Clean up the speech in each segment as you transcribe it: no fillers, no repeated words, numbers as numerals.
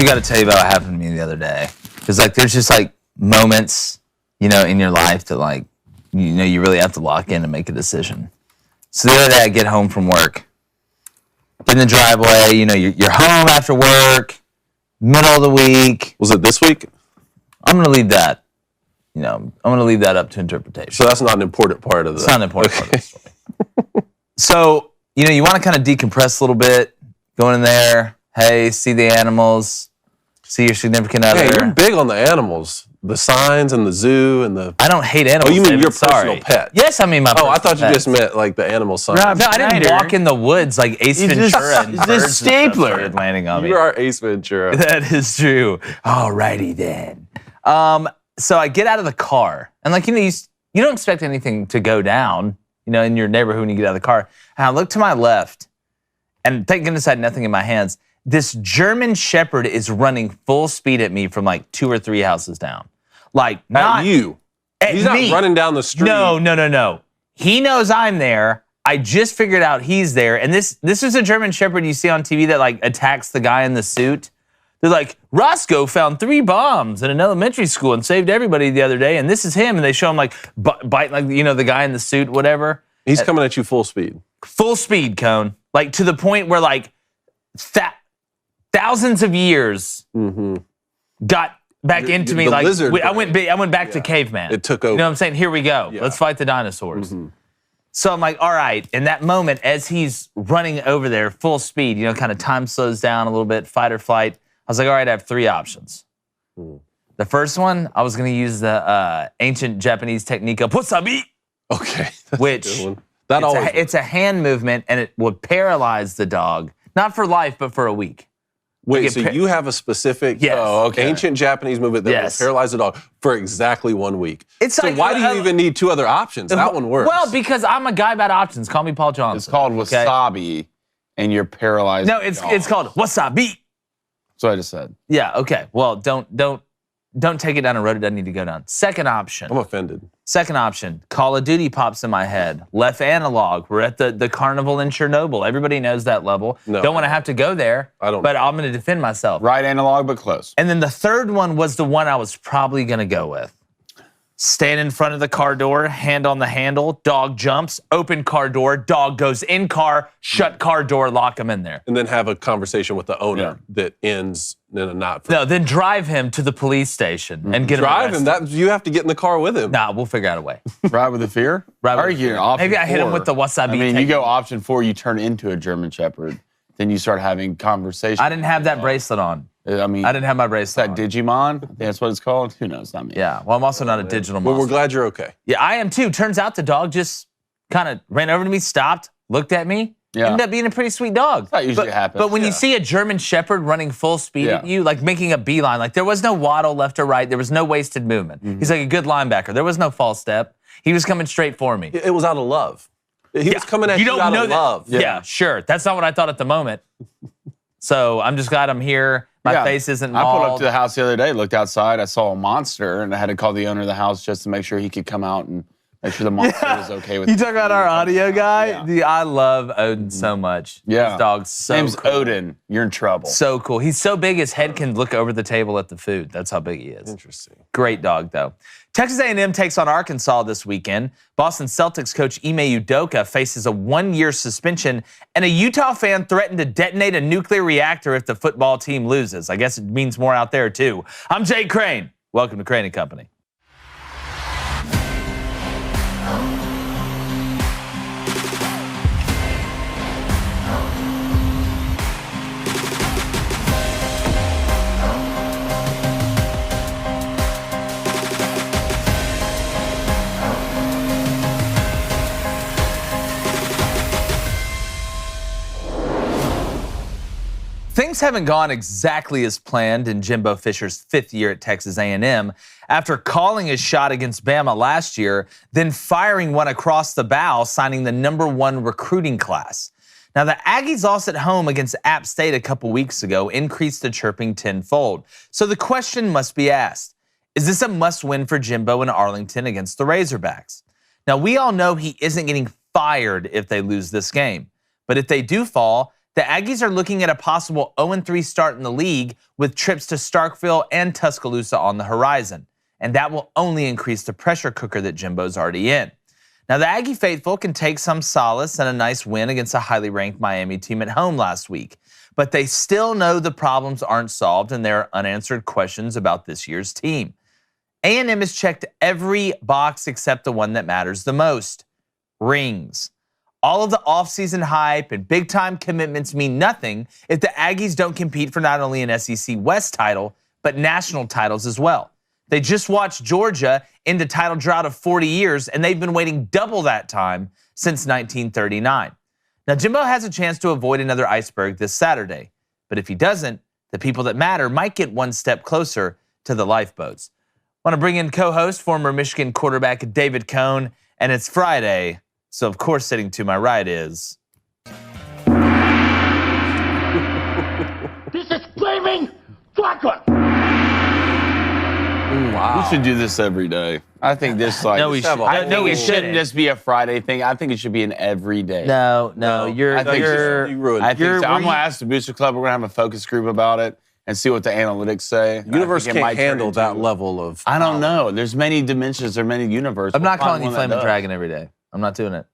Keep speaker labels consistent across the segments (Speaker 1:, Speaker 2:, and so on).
Speaker 1: do got to tell you about what happened to me the other day. Because, like, there's just, like, moments, you know, in your life that, like, you know, you really have to lock in and make a decision. So the other day I get home from work. Get in the driveway, you know, you're home after work, middle of the week.
Speaker 2: Was it this week?
Speaker 1: I'm going to leave that, you know, I'm going to leave that up to interpretation.
Speaker 2: So that's not an important part of the...
Speaker 1: It's not an important part of the story. So, you know, you want to kind of decompress a little bit, go in there, hey, see the animals, see your significant other.
Speaker 2: Hey, you're big on the animals. The signs and the zoo and the...
Speaker 1: I don't hate animals.
Speaker 2: Oh, you mean
Speaker 1: David,
Speaker 2: your personal pet?
Speaker 1: Yes, I mean my personal
Speaker 2: I thought you
Speaker 1: pet.
Speaker 2: just meant like the animal signs.
Speaker 1: No, I didn't walk in the woods like Ace Ventura and birds and stuff started landing on me.
Speaker 2: You are Ace Ventura.
Speaker 1: That is true. Alrighty then. So I get out of the car and like, you know, you don't expect anything to go down, you know, in your neighborhood when you get out of the car. And I look to my left and thank goodness I had nothing in my hands. This German Shepherd is running full speed at me from like 2 or 3 houses down. Like, not
Speaker 2: you. He's not
Speaker 1: me.
Speaker 2: running down the street.
Speaker 1: No. He knows I'm there. I just figured out he's there. And this is a German Shepherd you see on TV that like attacks the guy in the suit. They're like, Roscoe found 3 bombs in an elementary school and saved everybody the other day. And this is him. And they show him like bite, like, you know, the guy in the suit, whatever.
Speaker 2: He's coming at you full speed.
Speaker 1: Full speed, Cone. Like to the point where like thousands of years got back into me. Like I went back to caveman.
Speaker 2: It took over.
Speaker 1: You know what I'm saying? Here we go.
Speaker 2: Yeah.
Speaker 1: Let's fight the dinosaurs. So I'm like, all right. In that moment, as he's running over there full speed, you know, kind of time slows down a little bit, fight or flight. I was like, all right, I have 3 options. The first one, I was going to use the ancient Japanese technique of wasabi.
Speaker 2: Okay.
Speaker 1: Which it's a hand movement and it would paralyze the dog. Not for life, but for a week.
Speaker 2: Wait, so you have a specific ancient Japanese movement that will paralyze the dog for exactly 1 week. So like, why do you even need 2 other options? That one works.
Speaker 1: Well, because I'm a guy about options. Call me Paul Johnson.
Speaker 3: It's called wasabi, and you're paralyzed.
Speaker 1: No, it's called wasabi.
Speaker 3: That's what I just said.
Speaker 1: Yeah, okay. Well, don't take it down a road it doesn't need to go down. Second option.
Speaker 2: I'm offended.
Speaker 1: Second option, Call of Duty pops in my head. Left analog. We're at the carnival in Chernobyl. Everybody knows that level.
Speaker 2: No.
Speaker 1: Don't want to have to go there.
Speaker 2: I don't.
Speaker 1: But I'm going to defend myself.
Speaker 3: Right analog, but close.
Speaker 1: And then the third one was the one I was probably going to go with. Stand in front of the car door, hand on the handle, dog jumps, open car door, dog goes in car, shut car door, lock him in there.
Speaker 2: And then have a conversation with the owner that ends in a not.
Speaker 1: No, then drive him to the police station and get him arrested.
Speaker 2: Drive him? You have to get in the car with him.
Speaker 1: Nah, we'll figure out a way.
Speaker 3: Ride with the fear?
Speaker 1: Ride with the fear. Maybe I hit him with the wasabi.
Speaker 3: I mean, you go option 4, you turn into a German Shepherd. Then you start having conversations.
Speaker 1: I didn't have that bracelet on.
Speaker 3: I mean,
Speaker 1: I didn't have my bracelet on.
Speaker 3: That Digimon? I think that's what it's called. Who knows? Not me.
Speaker 1: Yeah. Well, I'm also not a digital monster.
Speaker 2: Well, we're glad you're okay.
Speaker 1: Yeah, I am too. Turns out the dog just kind of ran over to me, stopped, looked at me. Yeah. Ended up being a pretty sweet dog.
Speaker 3: That usually happens.
Speaker 1: But when you see a German Shepherd running full speed at you, like making a beeline, like there was no waddle left or right, there was no wasted movement. He's like a good linebacker. There was no false step. He was coming straight for me.
Speaker 2: It was out of love. He was coming at you out of love.
Speaker 1: Yeah, sure. That's not what I thought at the moment. So I'm just glad I'm here. My face isn't mauled.
Speaker 3: I pulled up to the house the other day, looked outside, I saw a monster, and I had to call the owner of the house just to make sure he could come out and make sure the monster was okay with
Speaker 1: You talk about our audio guy? Yeah. I love Odin so much.
Speaker 3: Yeah.
Speaker 1: His dog's so
Speaker 3: Name's
Speaker 1: cool.
Speaker 3: Odin. You're in trouble.
Speaker 1: So cool. He's so big his head can look over the table at the food. That's how big he is.
Speaker 2: Interesting.
Speaker 1: Great dog, though. Texas A&M takes on Arkansas this weekend. Boston Celtics coach Ime Udoka faces a 1-year suspension, and a Utah fan threatened to detonate a nuclear reactor if the football team loses. I guess it means more out there, too. I'm Jake Crane. Welcome to Crane & Company. Things haven't gone exactly as planned in Jimbo Fisher's 5th year at Texas A&M. After calling his shot against Bama last year, then firing one across the bow, signing the #1 recruiting class. Now, the Aggies loss at home against App State a couple weeks ago increased the chirping tenfold. So the question must be asked, is this a must-win for Jimbo in Arlington against the Razorbacks? Now, we all know he isn't getting fired if they lose this game. But if they do fall, The Aggies are looking at a possible 0-3 start in the league with trips to Starkville and Tuscaloosa on the horizon. And that will only increase the pressure cooker that Jimbo's already in. Now, the Aggie faithful can take some solace in a nice win against a highly ranked Miami team at home last week. But they still know the problems aren't solved and there are unanswered questions about this year's team. A&M has checked every box except the one that matters the most: rings. All of the offseason hype and big-time commitments mean nothing if the Aggies don't compete for not only an SEC West title, but national titles as well. They just watched Georgia end a title drought of 40 years, and they've been waiting double that time since 1939. Now, Jimbo has a chance to avoid another iceberg this Saturday, but if he doesn't, the people that matter might get one step closer to the lifeboats. I want to bring in co-host, former Michigan quarterback David Cohn, and it's Friday. So, of course, sitting to my right is...
Speaker 4: This is flaming vodka!
Speaker 3: Wow. We should do this every day. I think this like
Speaker 1: no, we should.
Speaker 3: I think it shouldn't just be a Friday thing. I think it should be an every day.
Speaker 1: No, you're.
Speaker 3: I think
Speaker 1: you ruined.
Speaker 3: I think so. I'm gonna ask the Booster Club. We're gonna have a focus group about it and see what the analytics say.
Speaker 2: Universe can't handle that level of.
Speaker 3: I don't know. There's many dimensions. There's many universes.
Speaker 1: I'm not calling you Flaming Dragon every day. I'm not doing it.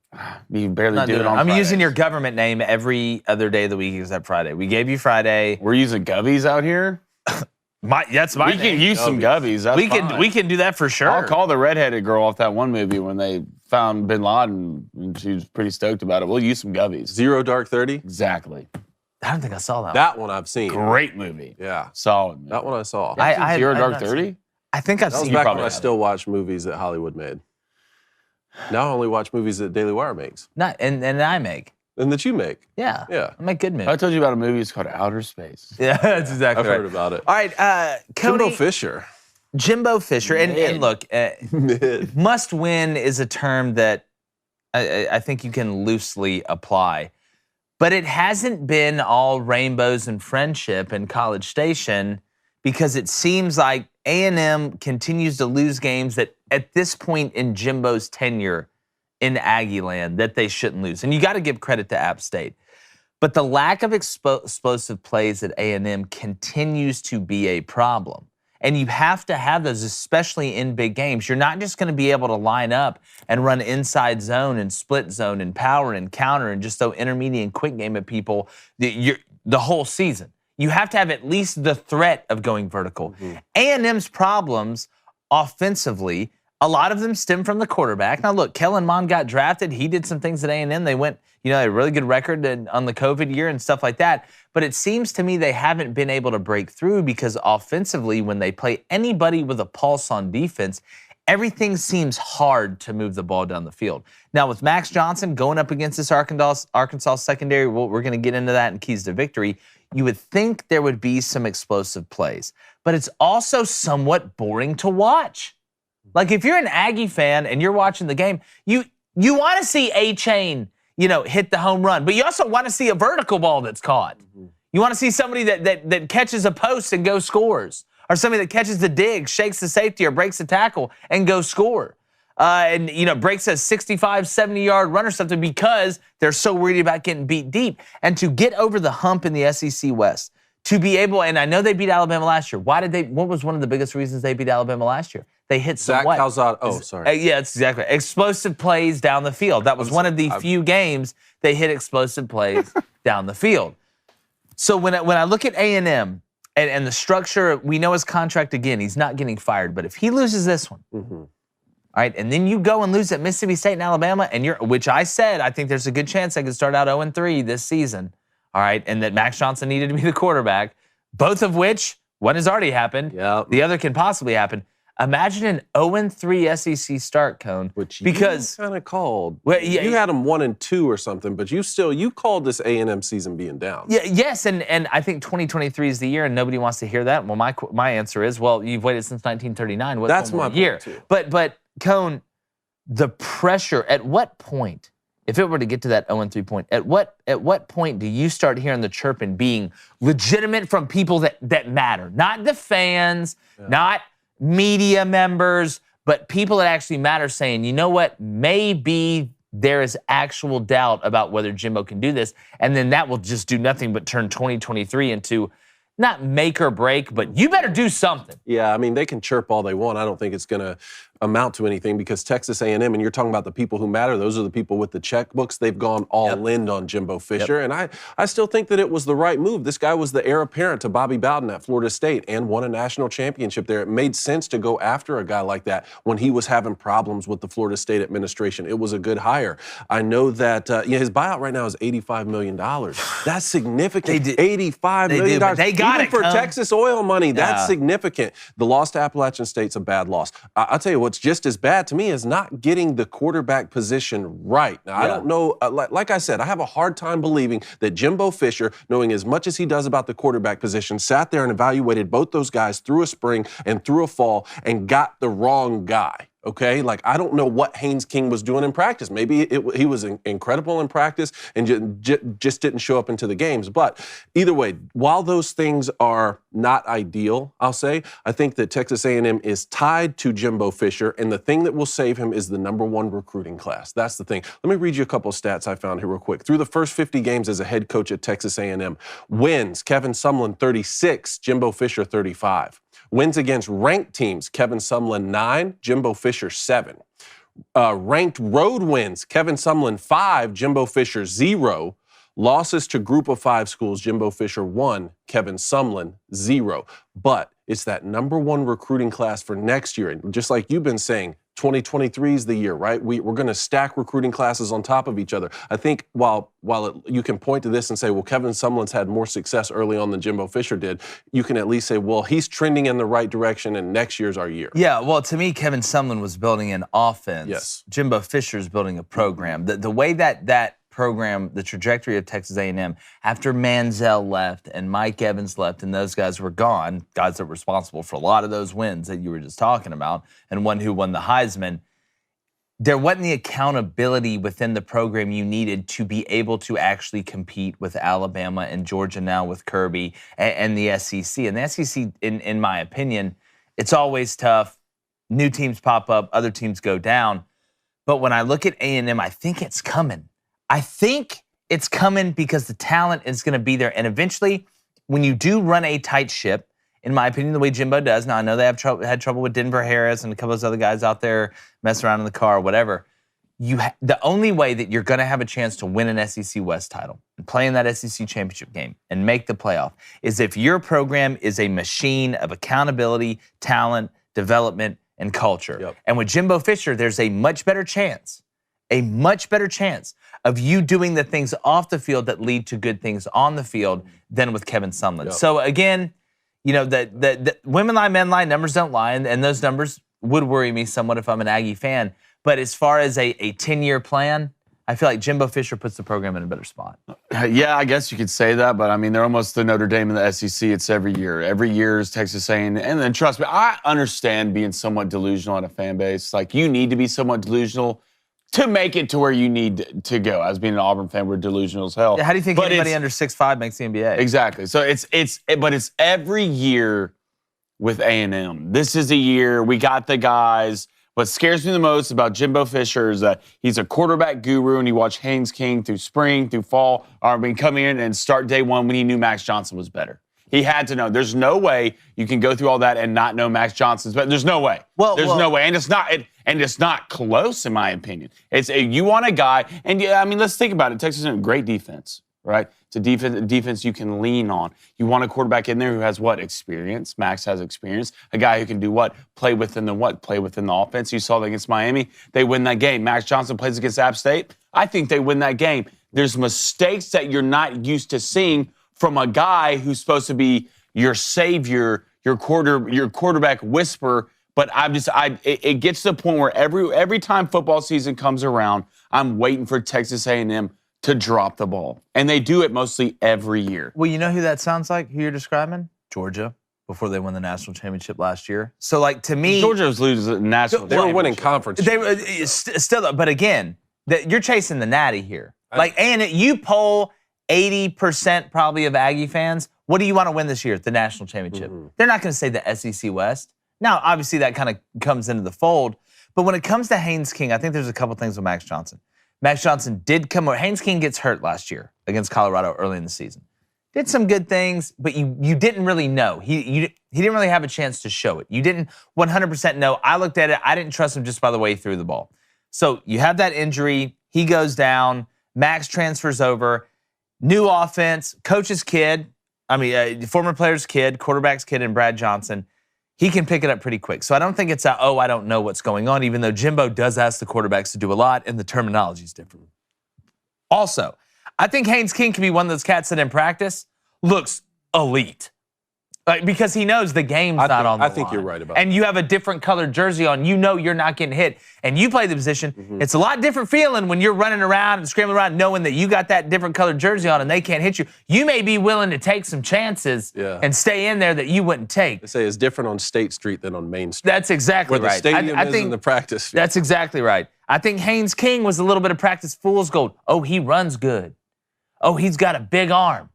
Speaker 3: You barely do it on
Speaker 1: I'm
Speaker 3: Fridays.
Speaker 1: using your government name every other day of the week except Friday. We gave you Friday.
Speaker 3: We're using Gubbies out here.
Speaker 1: That's my
Speaker 3: We can use some Gubbies. That's fine.
Speaker 1: We can do that for sure.
Speaker 3: I'll call the redheaded girl off that one movie when they found Bin Laden, and she was pretty stoked about it. We'll use some Gubbies.
Speaker 2: Zero Dark 30?
Speaker 3: Exactly.
Speaker 1: I don't think I saw that.
Speaker 2: That one I've seen.
Speaker 3: Great movie.
Speaker 2: Yeah.
Speaker 3: Solid movie.
Speaker 2: That one I saw.
Speaker 3: Zero Dark 30?
Speaker 1: I think I've
Speaker 2: That was
Speaker 1: seen.
Speaker 2: back when I still watched movies that Hollywood made. Now I only watch movies that Daily Wire makes.
Speaker 1: And I make.
Speaker 2: And that you make.
Speaker 1: Yeah.
Speaker 2: Yeah.
Speaker 1: I make good movies.
Speaker 3: I told you about a movie. It's called Outer Space.
Speaker 1: Yeah, that's exactly
Speaker 2: I've
Speaker 1: right.
Speaker 2: heard about it.
Speaker 1: All right, Cody,
Speaker 2: Jimbo Fisher.
Speaker 1: And look, must win is a term that I think you can loosely apply. But it hasn't been all rainbows and friendship in College Station because it seems like A&M continues to lose games that at this point in Jimbo's tenure in Aggie land that they shouldn't lose. And you got to give credit to App State. But the lack of explosive plays at A&M continues to be a problem. And you have to have those, especially in big games. You're not just going to be able to line up and run inside zone and split zone and power and counter and just throw intermediate and quick game at people the whole season. You have to have at least the threat of going vertical. A&M's problems offensively, a lot of them stem from the quarterback. Now, look, Kellen Mond got drafted. He did some things at A&M. They went, a really good record on the COVID year and stuff like that. But it seems to me they haven't been able to break through because offensively, when they play anybody with a pulse on defense, everything seems hard to move the ball down the field. Now, with Max Johnson going up against this Arkansas secondary, we're going to get into that in Keys to Victory, you would think there would be some explosive plays. But it's also somewhat boring to watch. Like, if you're an Aggie fan and you're watching the game, you want to see A-Chain, hit the home run. But you also want to see a vertical ball that's caught. You want to see somebody that catches a post and goes scores. Or somebody that catches the dig, shakes the safety, or breaks the tackle and goes score. And breaks a 65, 70-yard run or something because they're so worried about getting beat deep. And to get over the hump in the SEC West, to be able, and I know they beat Alabama last year. What was one of the biggest reasons they beat Alabama last year? They hit some
Speaker 2: Zach Calzada. Oh, sorry.
Speaker 1: Yeah, that's exactly right. Explosive plays down the field. That was one of the few games they hit explosive plays down the field. So when I look at A&M and the structure, we know his contract again. He's not getting fired. But if he loses this one, all right, and then you go and lose at Mississippi State and Alabama, which I said I think there's a good chance they could start out 0-3 this season. All right, and that Max Johnson needed to be the quarterback, both of which, one has already happened. Yep. The other can possibly happen. Imagine an 0-3 SEC start, Cone.
Speaker 2: Which you kind of called.
Speaker 1: Well, yeah,
Speaker 2: you had them 1-2 or something, but you called this A&M season being down.
Speaker 1: Yeah, yes, and I think 2023 is the year, and nobody wants to hear that. Well, my answer is, well, you've waited since 1939. What's
Speaker 2: That's my
Speaker 1: year?
Speaker 2: point, too.
Speaker 1: But Cone, the pressure, at what point, if it were to get to that 0-3 point, at what point do you start hearing the chirping being legitimate from people that matter? Not the fans, not media members, but people that actually matter saying, you know what, maybe there is actual doubt about whether Jimbo can do this. And then that will just do nothing but turn 2023 into not make or break, but you better do something.
Speaker 2: Yeah, I mean, they can chirp all they want. I don't think it's going to amount to anything because Texas A&M, and you're talking about the people who matter, those are the people with the checkbooks. They've gone all in on Jimbo Fisher, and I still think that it was the right move. This guy was the heir apparent to Bobby Bowden at Florida State and won a national championship there. It made sense to go after a guy like that when he was having problems with the Florida State administration. It was a good hire. I know that his buyout right now is $85 million. That's significant. $85 million.
Speaker 1: They got
Speaker 2: Even for Texas oil money, that's significant. The loss to Appalachian State's a bad loss. I'll tell you what's just as bad to me is not getting the quarterback position right. Now, I don't know, like I said, I have a hard time believing that Jimbo Fisher, knowing as much as he does about the quarterback position, sat there and evaluated both those guys through a spring and through a fall and got the wrong guy. Okay, like I don't know what Haynes King was doing in practice. Maybe he was incredible in practice and just didn't show up into the games. But either way, while those things are not ideal, I'll say, I think that Texas A&M is tied to Jimbo Fisher, and the thing that will save him is the #1 recruiting class. That's the thing. Let me read you a couple of stats I found here real quick. Through the first 50 games as a head coach at Texas A&M, wins, Kevin Sumlin 36, Jimbo Fisher 35. Wins against ranked teams, Kevin Sumlin 9, Jimbo Fisher 7. Ranked road wins, Kevin Sumlin 5, Jimbo Fisher 0. Losses to group of 5 schools, Jimbo Fisher 1, Kevin Sumlin 0. But it's that #1 recruiting class for next year. And just like you've been saying, 2023 is the year, right? We're going to stack recruiting classes on top of each other. I think while you can point to this and say, well, Kevin Sumlin's had more success early on than Jimbo Fisher did, you can at least say, well, he's trending in the right direction and next year's our year.
Speaker 1: Yeah, well, to me, Kevin Sumlin was building an offense.
Speaker 2: Yes.
Speaker 1: Jimbo Fisher's building a program. The way that program, the trajectory of Texas A&M, after Manziel left and Mike Evans left and those guys were gone, guys that were responsible for a lot of those wins that you were just talking about, and one who won the Heisman, there wasn't the accountability within the program you needed to be able to actually compete with Alabama and Georgia now with Kirby and the SEC. And the SEC, in my opinion, it's always tough. New teams pop up, other teams go down. But when I look at A&M, I think it's coming. I think it's coming because the talent is going to be there. And eventually, when you do run a tight ship, in my opinion, the way Jimbo does, now I know they have had trouble with Denver Harris and a couple of those other guys out there messing around in the car or whatever. The only way that you're going to have a chance to win an SEC West title and play in that SEC championship game and make the playoff is if your program is a machine of accountability, talent, development, and culture.
Speaker 2: Yep.
Speaker 1: And with Jimbo Fisher, there's a much better chance of you doing the things off the field that lead to good things on the field than with Kevin Sumlin.
Speaker 2: Yep.
Speaker 1: So again, you know, the women lie, men lie, numbers don't lie, and those numbers would worry me somewhat if I'm an Aggie fan. But as far as a 10-year plan, I feel like Jimbo Fisher puts the program in a better spot.
Speaker 3: Yeah, I guess you could say that, but I mean, they're almost the Notre Dame in the SEC. It's every year. Every year is Texas A&M. And then trust me, I understand being somewhat delusional on a fan base. Like, you need to be somewhat delusional to make it to where you need to go. As being an Auburn fan, we're delusional as hell.
Speaker 1: Yeah, how do you think anybody under 6'5" makes the NBA?
Speaker 3: Exactly. So it's every year with A&M. This is a year we got the guys. What scares me the most about Jimbo Fisher is that he's a quarterback guru, and you watch Haynes King through spring, through fall, come in and start day one when he knew Max Johnson was better. He had to know. There's no way you can go through all that and not know Max Johnson's better. There's no way. There's no way, and it's not close, in my opinion. You want a guy, and yeah, I mean, let's think about it. Texas is a great defense, right? It's a defense you can lean on. You want a quarterback in there who has what? Experience. Max has experience. A guy who can do what? Play within the offense. You saw that against Miami. They win that game. Max Johnson plays against App State. I think they win that game. There's mistakes that you're not used to seeing from a guy who's supposed to be your savior, your quarterback whisperer. But it gets to the point where every time football season comes around, I'm waiting for Texas A&M to drop the ball. And they do it mostly every year.
Speaker 1: Well, you know who that sounds like, who you're describing? Georgia, before they won the national championship last year. So, like, to me...
Speaker 3: Georgia was losing the national championship.
Speaker 2: They were winning conference.
Speaker 1: They were still, but again, you're chasing the natty here. And you poll 80% probably of Aggie fans, what do you want to win this year, the national championship? Mm-hmm. They're not going to say the SEC West. Now, obviously, that kind of comes into the fold. But when it comes to Haynes King, I think there's a couple things with Max Johnson. Max Johnson did come over. Haynes King gets hurt last year against Colorado early in the season. Did some good things, but you didn't really know. He didn't really have a chance to show it. You didn't 100% know. I looked at it. I didn't trust him just by the way he threw the ball. So you have that injury. He goes down. Max transfers over. New offense. Coach's kid. Former player's kid, quarterback's kid, and Brad Johnson. He can pick it up pretty quick. So I don't think it's I don't know what's going on, even though Jimbo does ask the quarterbacks to do a lot, and the terminology is different. Also, I think Haynes King can be one of those cats that in practice looks elite. Because he knows the game's not on the line.
Speaker 2: I think you're right about
Speaker 1: And you have a different colored jersey on. You know you're not getting hit. And you play the position. Mm-hmm. It's a lot different feeling when you're running around and scrambling around knowing that you got that different colored jersey on and they can't hit you. You may be willing to take some chances and stay in there that you wouldn't take.
Speaker 2: They say it's different on State Street than on Main Street.
Speaker 1: That's exactly right.
Speaker 2: Where the stadium is and the practice field.
Speaker 1: That's exactly right. I think Haynes King was a little bit of practice fool's gold. Oh, he runs good. Oh, he's got a big arm.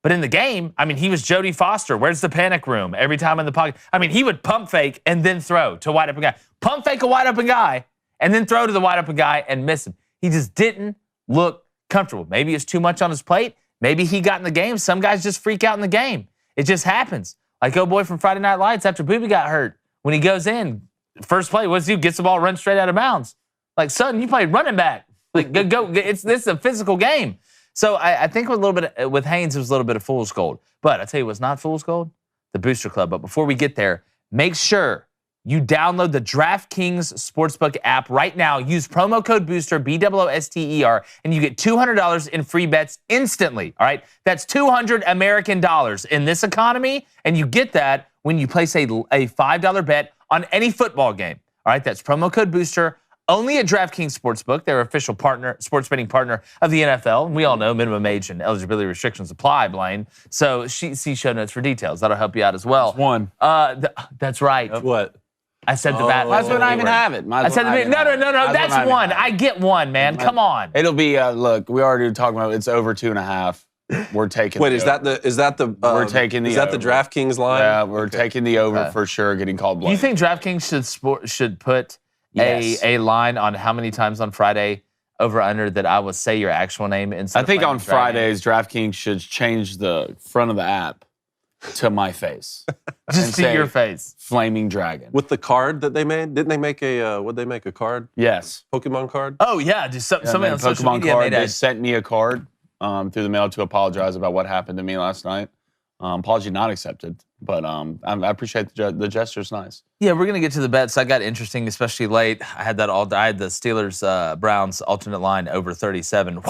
Speaker 1: But in the game, he was Jody Foster. Where's the panic room? Every time in the pocket. He would pump fake and then throw to a wide open guy. Pump fake a wide open guy and then throw to the wide open guy and miss him. He just didn't look comfortable. Maybe it's too much on his plate. Maybe he got in the game. Some guys just freak out in the game. It just happens. Like boy from Friday Night Lights after Booby got hurt. When he goes in, first play, what does he do? Gets the ball, runs straight out of bounds. Like, son, you played running back. Like, go. This is a physical game. So I think with Haynes, it was a little bit of fool's gold. But I tell you what's not fool's gold? The Booster Club. But before we get there, make sure you download the DraftKings Sportsbook app right now. Use promo code BOOSTER, BOOSTER, and you get $200 in free bets instantly, all right? That's $200 American dollars in this economy, and you get that when you place a $5 bet on any football game, all right? That's promo code BOOSTER. Only at DraftKings Sportsbook, their official partner, sports betting partner of the NFL. And we all know minimum age and eligibility restrictions apply, Blaine. So see show notes for details. That'll help you out as well.
Speaker 3: That's one.
Speaker 1: That's right.
Speaker 2: What?
Speaker 1: I said the bat.
Speaker 3: Might as well not even have it.
Speaker 1: I said no. That's one. I get one, man. Come on.
Speaker 3: It'll be look. We already talking about it's over 2.5. We're taking.
Speaker 2: Wait, is that the?
Speaker 3: We're taking the.
Speaker 2: Is that the DraftKings line?
Speaker 3: Yeah, we're taking the over for sure. Getting called blank.
Speaker 1: You think DraftKings should put a line on how many times on Friday over under that I will say your actual name instead?
Speaker 3: I think on Fridays DraftKings should change the front of the app to my face.
Speaker 1: Just to your face.
Speaker 3: Flaming Dragon.
Speaker 2: With the card that they made? Didn't they make would they make a card?
Speaker 3: Yes.
Speaker 2: Pokemon card?
Speaker 1: Oh yeah, just somebody on social media
Speaker 3: card.
Speaker 1: made
Speaker 3: They sent me a card through the mail to apologize about what happened to me last night. Apology not accepted, but I appreciate the gesture. It's nice.
Speaker 1: Yeah, we're gonna get to the bets. I got interesting, especially late. I had the Steelers Browns alternate line over 37.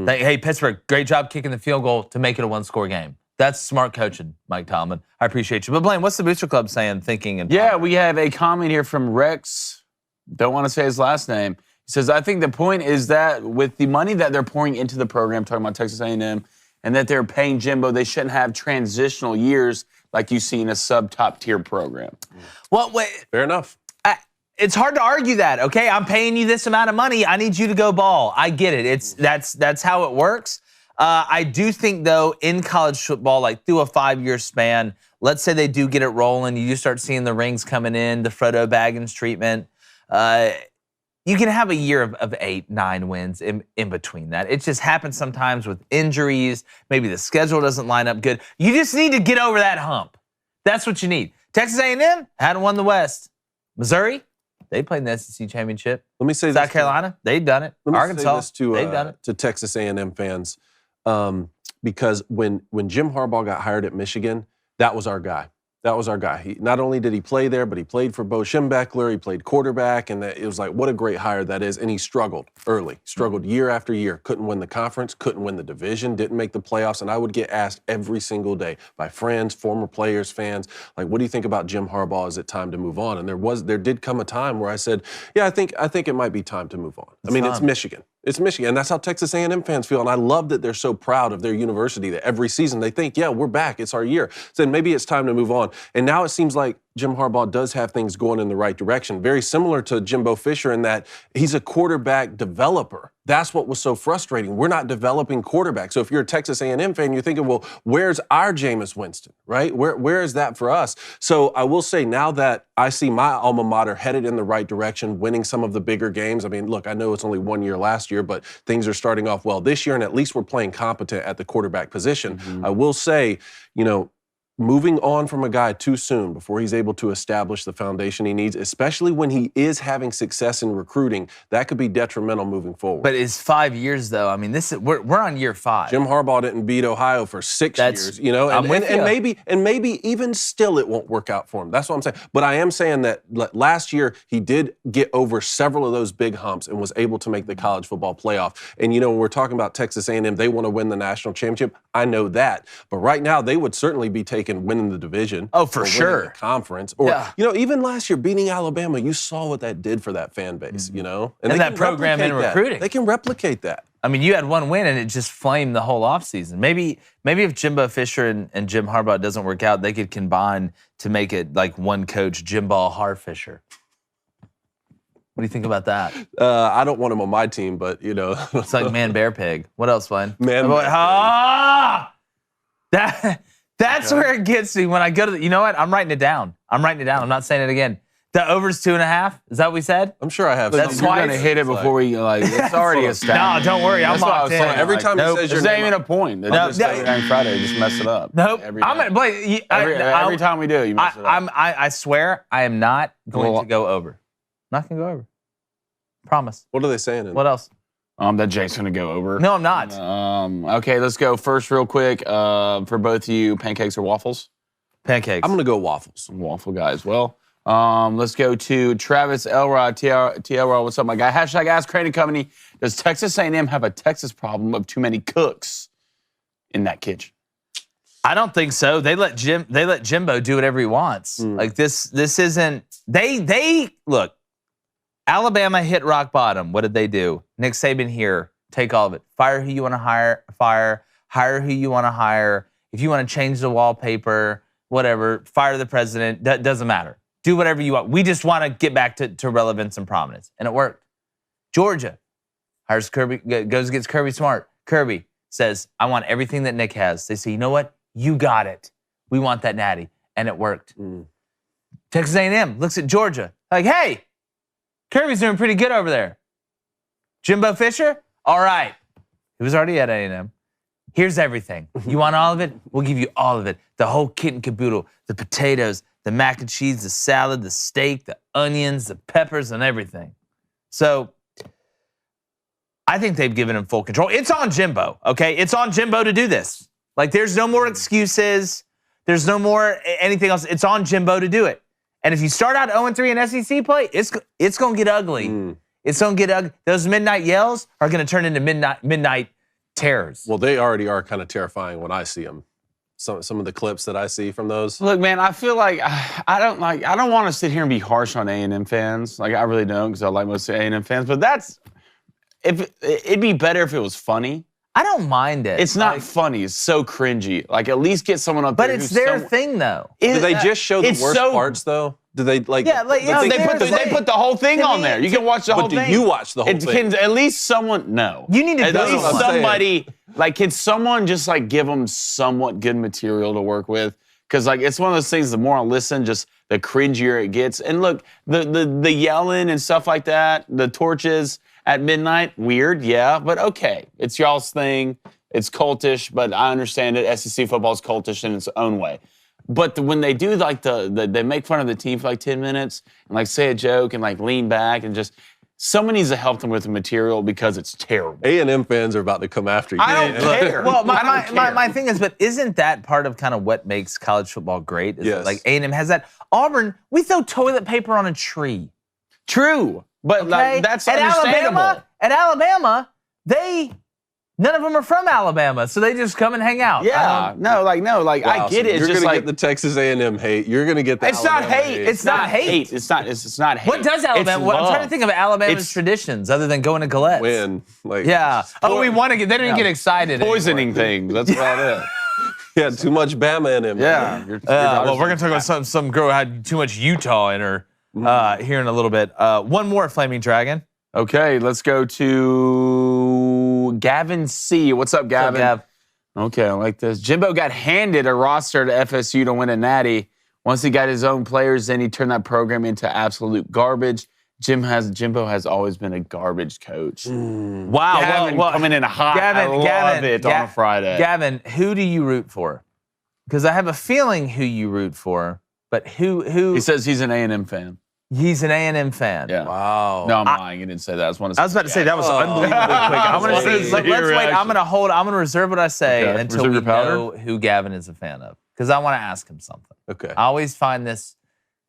Speaker 1: Hey, Pittsburgh, great job kicking the field goal to make it a one-score game. That's smart coaching, Mike Tomlin. I appreciate you. But Blaine, what's the Booster Club saying, thinking, and
Speaker 3: yeah, we have a comment here from Rex. Don't want to say his last name. He says, I think the point is that with the money that they're pouring into the program, talking about Texas A&M, and that they're paying Jimbo, they shouldn't have transitional years like you see in a sub-top tier program.
Speaker 1: Well, wait.
Speaker 2: Fair enough.
Speaker 1: It's hard to argue that, okay? I'm paying you this amount of money. I need you to go ball. I get it. That's how it works. I do think, though, in college football, like through a 5-year span, let's say they do get it rolling, you start seeing the rings coming in, the Frodo Baggins treatment, you can have a year of 8, 9 wins in between that. It just happens sometimes with injuries. Maybe the schedule doesn't line up good. You just need to get over that hump. That's what you need. Texas A&M hadn't won the West. Missouri, they played in the SEC championship.
Speaker 2: Let me say
Speaker 1: South Carolina, they've done it.
Speaker 2: Let me
Speaker 1: Arkansas,
Speaker 2: say this
Speaker 1: they've done it.
Speaker 2: to Texas A&M fans, because when Jim Harbaugh got hired at Michigan, that was our guy. That was our guy. Not only did he play there, but he played for Bo Schembechler. He played quarterback, and it was like, what a great hire that is. And he struggled early, struggled year after year. Couldn't win the conference, couldn't win the division, didn't make the playoffs. And I would get asked every single day by friends, former players, fans, like, what do you think about Jim Harbaugh? Is it time to move on? And there did come a time where I said, yeah, I think it might be time to move on. It's Michigan. It's Michigan, and that's how Texas A&M fans feel. And I love that they're so proud of their university that every season they think, yeah, we're back. It's our year. So then maybe it's time to move on. And now it seems like Jim Harbaugh does have things going in the right direction. Very similar to Jimbo Fisher in that he's a quarterback developer. That's what was so frustrating. We're not developing quarterbacks. So if you're a Texas A&M fan, you're thinking, well, where's our Jameis Winston, right? Where is that for us? So I will say now that I see my alma mater headed in the right direction, winning some of the bigger games. I mean, look, I know it's only 1 year last year, but things are starting off well this year, and at least we're playing competent at the quarterback position. I will say, moving on from a guy too soon before he's able to establish the foundation he needs, especially when he is having success in recruiting, that could be detrimental moving forward.
Speaker 1: But it's 5 years, though. I mean, we're on year 5.
Speaker 2: Jim Harbaugh didn't beat Ohio for 6 years, and maybe even still it won't work out for him. That's what I'm saying. But I am saying that last year he did get over several of those big humps and was able to make the college football playoff. And when we're talking about Texas A&M, they want to win the national championship. I know that, but right now they would certainly be taking winning the division.
Speaker 1: Oh, for
Speaker 2: or
Speaker 1: sure.
Speaker 2: Winning the conference. Or, even last year beating Alabama, you saw what that did for that fan base, And
Speaker 1: that program in recruiting.
Speaker 2: They can replicate that.
Speaker 1: I mean, you had one win and it just flamed the whole offseason. Maybe if Jimbo Fisher and Jim Harbaugh doesn't work out, they could combine to make it like one coach, Jimbo Harfisher. What do you think about that?
Speaker 2: I don't want him on my team, but,
Speaker 1: It's like man, bear, pig. What else, Glenn? That's where it gets me when I go to you know what? I'm writing it down. I'm not saying it again. The over's 2.5. Is that what we said?
Speaker 2: I'm sure I have.
Speaker 1: That's
Speaker 3: You're going to hit it before we, it's already established.
Speaker 1: No, don't worry. I'm locked in.
Speaker 2: Every time he says your
Speaker 3: There's not
Speaker 2: name,
Speaker 3: even a point. Every Friday, just mess it up.
Speaker 1: Nope.
Speaker 3: Every
Speaker 1: I'm gonna, Blake,
Speaker 3: every time we do, you mess it up.
Speaker 1: I swear I am not going to go over. Not going to go over. Promise.
Speaker 2: What are they saying?
Speaker 1: What else?
Speaker 3: That Jake's going to go over.
Speaker 1: No, I'm not.
Speaker 3: Okay, let's go first real quick. For both of you, pancakes or waffles?
Speaker 1: Pancakes.
Speaker 2: I'm going to go waffles.
Speaker 3: Waffle guys. Well, let's go to Travis Elrod. TLRod, what's up, my guy? Hashtag Ask Crane & Company. Does Texas A&M have a Texas problem of too many cooks in that kitchen?
Speaker 1: I don't think so. They let Jimbo do whatever he wants. Like this isn't they look. Alabama hit rock bottom. What did they do? Nick Saban here. Take all of it. Fire who you want to hire. Hire who you want to hire. If you want to change the wallpaper, whatever, fire the president. That doesn't matter. Do whatever you want. We just want to get back to relevance and prominence. And it worked. Georgia hires Kirby, goes against Kirby Smart. Kirby says, I want everything that Nick has. They say, you know what? You got it. We want that natty. And it worked. Texas A&M looks at Georgia like, hey, Kirby's doing pretty good over there. Jimbo Fisher? All right. He was already at A&M. Here's everything. You want all of it? We'll give you all of it. The whole kit and caboodle. The potatoes, the mac and cheese, the salad, the steak, the onions, the peppers, and everything. So I think they've given him full control. It's on Jimbo, okay? It's on Jimbo to do this. Like, there's no more excuses. There's no more anything else. It's on Jimbo to do it. And if you start out 0-3 in SEC play, it's going to get ugly. It's going to get ugly. Those midnight yells are going to turn into midnight terrors.
Speaker 2: Well, they already are kind of terrifying when I see them. Some of the clips that I see from those.
Speaker 3: Look, man, I feel like I don't want to sit here and be harsh on A&M fans. Like, I really don't, because I like most A&M fans. But it'd be better if it was funny.
Speaker 1: I don't mind it.
Speaker 3: It's not funny. It's so cringy. Like, at least get someone up there.
Speaker 1: But it's their thing, though.
Speaker 2: Do they just show the worst parts, though? Do they like?
Speaker 1: Yeah,
Speaker 3: they put the whole thing on there. You can watch the whole thing.
Speaker 2: But do you watch the whole thing?
Speaker 3: Can at least someone? No.
Speaker 1: You need to
Speaker 3: at
Speaker 1: go.
Speaker 3: least somebody. Like, can someone just give them somewhat good material to work with? Because it's one of those things. The more I listen, just the cringier it gets. And look, the yelling and stuff like that, the torches at midnight, weird, yeah, but okay. It's y'all's thing. It's cultish, but I understand it. SEC football is cultish in its own way. But when they do they make fun of the team for 10 minutes and say a joke and lean back and just someone needs to help them with the material because it's terrible.
Speaker 2: A&M fans are about to come after you.
Speaker 3: I don't care.
Speaker 1: Well, my thing is, but isn't that part of kind of what makes college football great? Is
Speaker 2: yes.
Speaker 1: Like A&M has that. Auburn, we throw toilet paper on a tree.
Speaker 3: True, but
Speaker 1: okay?
Speaker 3: That's understandable.
Speaker 1: At Alabama, none of them are from Alabama, so they just come and hang out.
Speaker 3: Yeah,
Speaker 2: wow,
Speaker 3: I get it. It's
Speaker 2: you're
Speaker 3: just
Speaker 2: gonna get the Texas A&M hate. You're gonna get the.
Speaker 3: It's not hate.
Speaker 1: It's not hate.
Speaker 3: It's not hate.
Speaker 1: What does Alabama? I'm trying to think of Alabama's traditions other than going to Gillette.
Speaker 2: Win,
Speaker 1: yeah. Oh, we want to get. They didn't get excited.
Speaker 3: Poisoning things. That's about it.
Speaker 2: He had too much Bama in him.
Speaker 3: Yeah.
Speaker 1: Well, we're going to talk about some girl who had too much Utah in her here in a little bit. One more Flaming Dragon.
Speaker 3: Okay, let's go to Gavin C. What's up, Gavin?
Speaker 1: What's up, Gav?
Speaker 3: Okay, I like this. Jimbo got handed a roster to FSU to win a natty. Once he got his own players in, he turned that program into absolute garbage. Jimbo has always been a garbage coach.
Speaker 1: Wow.
Speaker 3: Gavin coming in hot.
Speaker 1: Gavin,
Speaker 3: I love it on a Friday.
Speaker 1: Gavin, who do you root for? Because I have a feeling who you root for, but who?
Speaker 3: He says he's an A&M fan.
Speaker 1: He's an A&M fan.
Speaker 3: Yeah.
Speaker 2: Wow.
Speaker 3: No, I'm lying. He didn't say that. I was
Speaker 1: about to say that was unbelievably quick. I'm going to say, let's wait. I'm going to reserve what I say until we know who Gavin is a fan of, because I want to ask him something.
Speaker 2: Okay.
Speaker 1: I always find this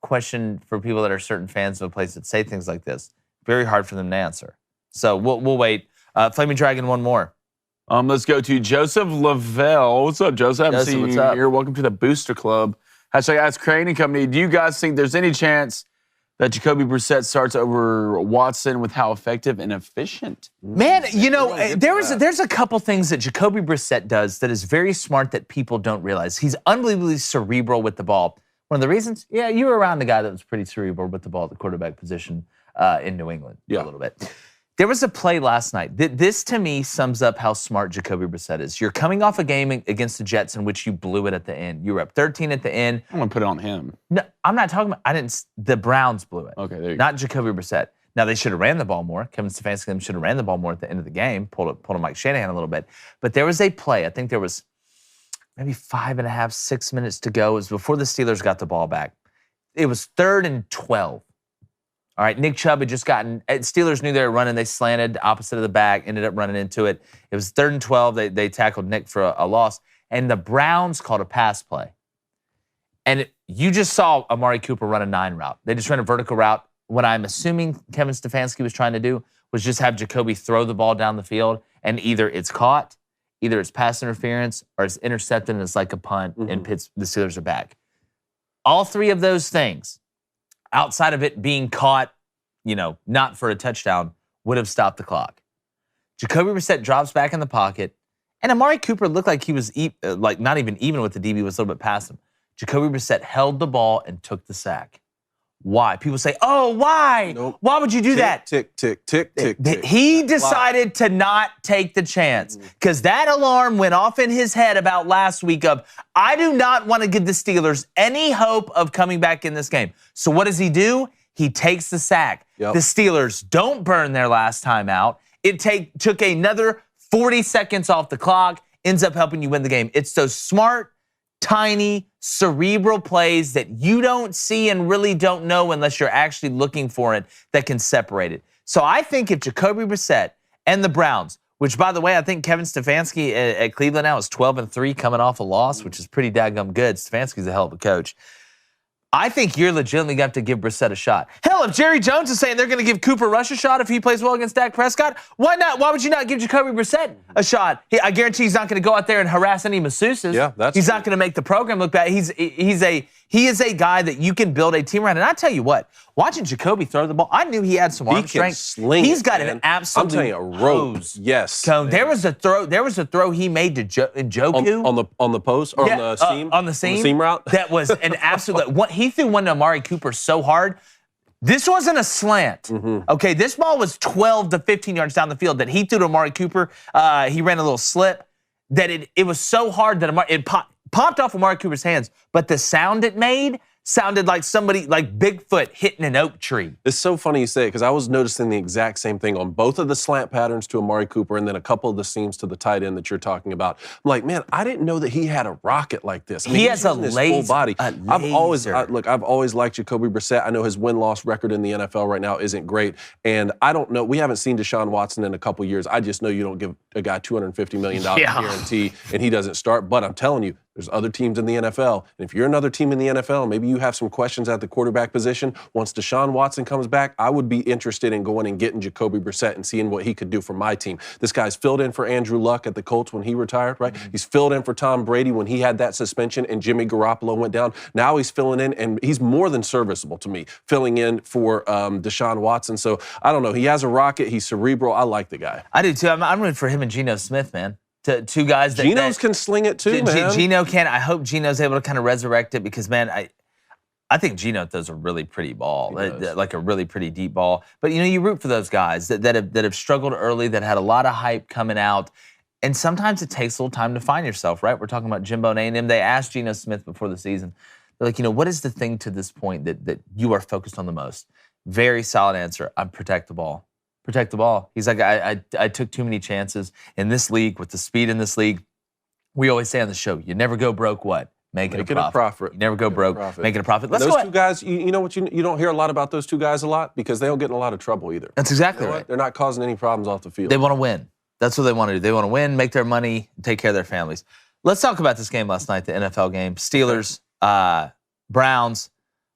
Speaker 1: question for people that are certain fans of a place that say things like this very hard for them to answer. So we'll wait. Flaming Dragon, one more.
Speaker 3: Let's go to Joseph Lavelle. What's up, Joseph? I haven't seen you here. Welcome to the Booster Club. Hashtag Ask Crane and Company. Do you guys think there's any chance that Jacoby Brissett starts over Watson with how effective and efficient?
Speaker 1: Man, there's a couple things that Jacoby Brissett does that is very smart that people don't realize. He's unbelievably cerebral with the ball. One of the reasons, you were around the guy that was pretty cerebral with the ball at the quarterback position in New England a little bit. There was a play last night. This, to me, sums up how smart Jacoby Brissett is. You're coming off a game against the Jets in which you blew it at the end. You were up 13 at the end.
Speaker 3: I'm going to put it on him.
Speaker 1: No, I'm not talking about, the Browns blew it.
Speaker 3: Okay, there you
Speaker 1: Not Jacoby Brissett. Now, they should have ran the ball more. Kevin Stefanski should have ran the ball more at the end of the game, pulled a Mike Shanahan a little bit. But there was a play, I think there was maybe 5.5, 6 minutes to go. It was before the Steelers got the ball back. It was 3rd and 12. All right, Nick Chubb had just gotten, Steelers knew they were running, they slanted opposite of the back, ended up running into it. It was 3rd and 12, they tackled Nick for a loss, and the Browns called a pass play. And you just saw Amari Cooper run a 9 route. They just ran a vertical route. What I'm assuming Kevin Stefanski was trying to do was just have Jacoby throw the ball down the field, and either it's caught, either it's pass interference, or it's intercepted and it's like a punt, and the Steelers are back. All three of those things, outside of it being caught, not for a touchdown, would have stopped the clock. Jacoby Brissett drops back in the pocket, and Amari Cooper looked like he was not even with the DB, was a little bit past him. Jacoby Brissett held the ball and took the sack. Why? People say, oh, why?
Speaker 2: Nope.
Speaker 1: Why would you do that?
Speaker 2: Tick, tick, tick, tick, tick.
Speaker 1: He decided to not take the chance because that alarm went off in his head about last week of, I do not want to give the Steelers any hope of coming back in this game. So what does he do? He takes the sack.
Speaker 2: Yep.
Speaker 1: The Steelers don't burn their last time out. It took another 40 seconds off the clock, ends up helping you win the game. It's those smart, tiny, cerebral plays that you don't see and really don't know unless you're actually looking for it that can separate it. So I think if Jacoby Brissett and the Browns, which, by the way, I think Kevin Stefanski at Cleveland now is 12-3 coming off a loss, which is pretty daggum good. Stefanski's a hell of a coach. I think you're legitimately going to have to give Brissett a shot. Hell, if Jerry Jones is saying they're going to give Cooper Rush a shot if he plays well against Dak Prescott, why not? Why would you not give Jacoby Brissett a shot? I guarantee he's not going to go out there and harass any masseuses.
Speaker 2: Yeah,
Speaker 1: he's not going to make the program look bad. He is a guy that you can build a team around. And I tell you what, watching Jacoby throw the ball, I knew he had some arm strength. He's got an absolute
Speaker 2: I'm telling you, a rope. Yes.
Speaker 1: There was a throw he made to Njoku
Speaker 2: on the post or on the seam.
Speaker 1: On the seam
Speaker 2: route.
Speaker 1: That was an absolute. He threw one to Amari Cooper so hard. This wasn't a slant. Okay, this ball was 12 to 15 yards down the field that he threw to Amari Cooper. He ran a little slip. That it was so hard that it popped off Amari Cooper's hands, but the sound it made sounded like somebody, like Bigfoot hitting an oak tree.
Speaker 2: It's so funny you say it because I was noticing the exact same thing on both of the slant patterns to Amari Cooper and then a couple of the seams to the tight end that you're talking about. I'm like, man, I didn't know that he had a rocket like this. I mean,
Speaker 1: he has a
Speaker 2: full body. I've always liked Jacoby Brissett. I know his win-loss record in the NFL right now isn't great, and I don't know. We haven't seen Deshaun Watson in a couple years. I just know you don't give a guy $250 million guarantee and he doesn't start. But I'm telling you, there's other teams in the NFL. And if you're another team in the NFL, maybe you have some questions at the quarterback position. Once Deshaun Watson comes back, I would be interested in going and getting Jacoby Brissett and seeing what he could do for my team. This guy's filled in for Andrew Luck at the Colts when he retired, right? He's filled in for Tom Brady when he had that suspension and Jimmy Garoppolo went down. Now he's filling in, and he's more than serviceable to me, filling in for Deshaun Watson. So I don't know. He has a rocket. He's cerebral. I like the guy.
Speaker 1: I do too. I'm rooting for him and Geno Smith, man. two guys that
Speaker 2: Geno's can sling it too, man.
Speaker 1: Geno can. I hope Geno's able to kind of resurrect it because, man, I think Geno throws a really pretty ball, like a really pretty deep ball. But, you root for those guys that have struggled early, that had a lot of hype coming out. And sometimes it takes a little time to find yourself, right? We're talking about Jimbo and A&M. They asked Geno Smith before the season, they're like, what is the thing to this point that you are focused on the most? Very solid answer. I protect the ball. Protect the ball. He's like, I took too many chances in this league with the speed in this league. We always say on the show, you never go broke what? Make it a profit. You never go broke, make it a profit. Let's
Speaker 2: those two guys, you know what? You don't hear a lot about those two guys a lot because they don't get in a lot of trouble either.
Speaker 1: That's exactly right.
Speaker 2: They're not causing any problems off the field.
Speaker 1: They want to win. That's what they want to do. They want to win, make their money, take care of their families. Let's talk about this game last night, the NFL game. Steelers, Browns.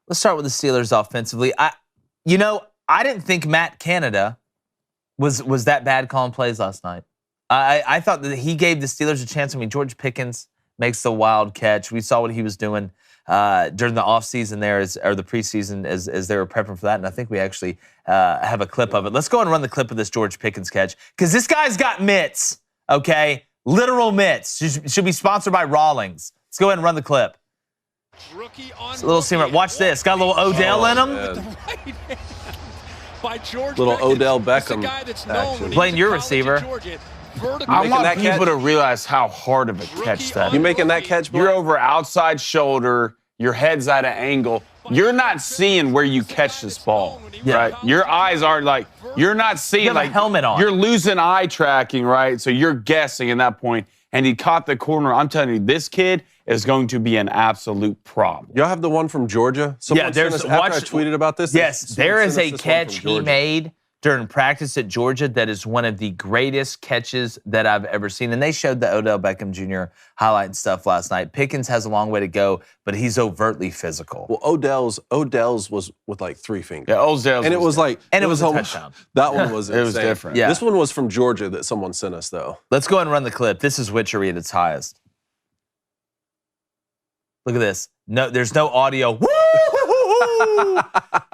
Speaker 1: Let's start with the Steelers offensively. I didn't think Matt Canada was that bad calling plays last night. I thought that he gave the Steelers a chance. I mean, George Pickens makes the wild catch. We saw what he was doing during the offseason there, or the preseason, as they were prepping for that. And I think we actually have a clip of it. Let's go and run the clip of this George Pickens catch, because this guy's got mitts, okay? Literal mitts. Should be sponsored by Rawlings. Let's go ahead and run the clip. It's a little seamer. Watch this. Got a little Odell in him.
Speaker 5: By George
Speaker 2: little
Speaker 5: Pickens.
Speaker 2: Odell Beckham.
Speaker 5: Guy that's known
Speaker 1: Playing your receiver.
Speaker 3: I want people to realize how hard of a catch that is.
Speaker 2: You making that catch, bro?
Speaker 3: You're over outside shoulder. Your head's at an angle. You're not seeing where you catch this ball, right? Your eyes are like, you're not seeing.
Speaker 1: You have
Speaker 3: like
Speaker 1: a helmet on.
Speaker 3: You're losing eye tracking, right? So you're guessing at that point. And he caught the corner. I'm telling you, this kid is going to be an absolute problem.
Speaker 2: Y'all have the one from Georgia? Someone
Speaker 1: there's
Speaker 2: after I tweeted about this.
Speaker 1: Yes, there is a catch he made during practice at Georgia that is one of the greatest catches that I've ever seen. And they showed the Odell Beckham Jr. highlight and stuff last night. Pickens has a long way to go, but he's overtly physical.
Speaker 2: Well, Odell's was with like 3 fingers.
Speaker 3: Yeah, Odell's.
Speaker 2: And it was like,
Speaker 1: and it was a touchdown.
Speaker 2: That one was insane.
Speaker 3: It was different.
Speaker 1: Yeah.
Speaker 2: This one was from Georgia that someone sent us, though.
Speaker 1: Let's go ahead and run the clip. This is witchery at its highest. Look at this. No, there's no audio. Woo!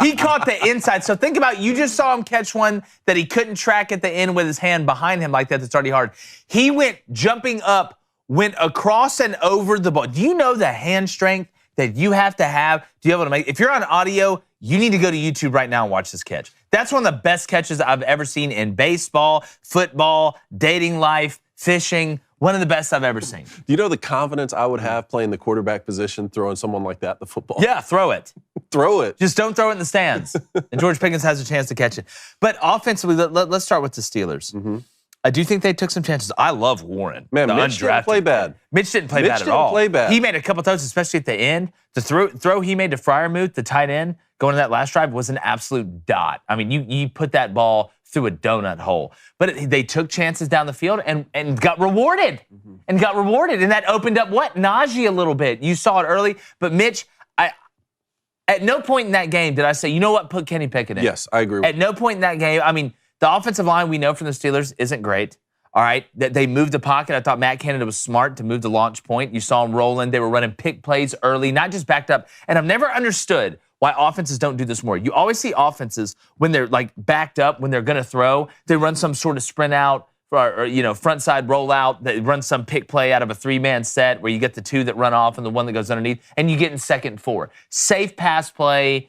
Speaker 1: He caught the inside. So think about, you just saw him catch one that he couldn't track at the end with his hand behind him like that. That's already hard. He went jumping up, went across and over the ball. Do you know the hand strength that you have to be able to make? If you're on audio, you need to go to YouTube right now and watch this catch. That's one of the best catches I've ever seen in baseball, football, dating life, fishing. One of the best I've ever seen.
Speaker 2: Do you know the confidence I would have playing the quarterback position, throwing someone like that the football?
Speaker 1: Yeah, throw it.
Speaker 2: Throw it.
Speaker 1: Just don't throw it in the stands. And George Pickens has a chance to catch it. But offensively, let's start with the Steelers.
Speaker 2: Mm-hmm.
Speaker 1: I do think they took some chances. I love Warren.
Speaker 2: Man, Mitch didn't play bad.
Speaker 1: Mitch didn't play bad at all.
Speaker 2: Play bad.
Speaker 1: He made a couple throws, especially at the end. The throw he made to Freiermuth, the tight end, going to that last drive was an absolute dot. I mean, you put that ball through a donut hole. But they took chances down the field and got rewarded.
Speaker 2: Mm-hmm.
Speaker 1: And got rewarded. And that opened up Najee a little bit. You saw it early. But Mitch, at no point in that game did I say, you know what, put Kenny Pickett in.
Speaker 2: Yes, I agree.
Speaker 1: At no point in that game, I mean, the offensive line we know from the Steelers isn't great. All right, that they moved the pocket. I thought Matt Canada was smart to move the launch point. You saw him rolling. They were running pick plays early, not just backed up. And I've never understood why offenses don't do this more. You always see offenses when they're like backed up, when they're going to throw, they run some sort of sprint out or front side roll out. They run some pick play out of a 3-man set where you get the 2 that run off and the 1 that goes underneath, and you get in 2nd and 4. Safe pass play,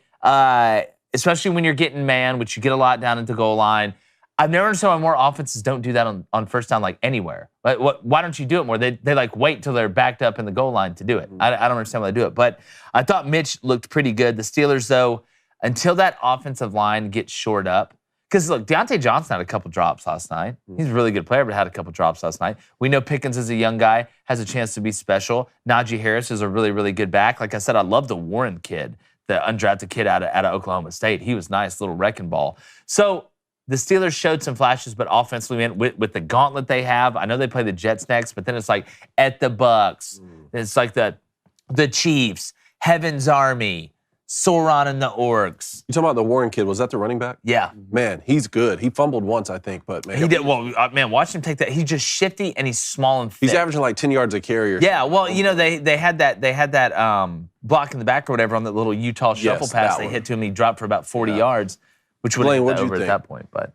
Speaker 1: especially when you're getting man, which you get a lot down at the goal line. I've never understood why more offenses don't do that on first down, like anywhere. Why don't you do it more? They like wait till they're backed up in the goal line to do it. I don't understand why they do it. But I thought Mitch looked pretty good. The Steelers, though, until that offensive line gets shored up, because look, Deontay Johnson had a couple drops last night. He's a really good player, but had a couple drops last night. We know Pickens is a young guy, has a chance to be special. Najee Harris is a really, really good back. Like I said, I love the Warren kid, the undrafted kid out of Oklahoma State. He was nice, little wrecking ball. So the Steelers showed some flashes, but offensively, with the gauntlet they have, I know they play the Jets next, but then it's like at the Bucks. It's like the Chiefs, Heaven's Army, Sauron and the Orcs.
Speaker 2: You talking about the Warren kid? Was that the running back?
Speaker 1: Yeah.
Speaker 2: Man, he's good. He fumbled once, I think, but man.
Speaker 1: He did. Well, man, watch him take that. He's just shifty and he's small and thick.
Speaker 2: He's averaging like 10 yards a carry.
Speaker 1: Yeah, well, they had that block in the back or whatever on that little Utah shuffle pass they hit to him. He dropped for about 40 yards, which would have been over at that point. But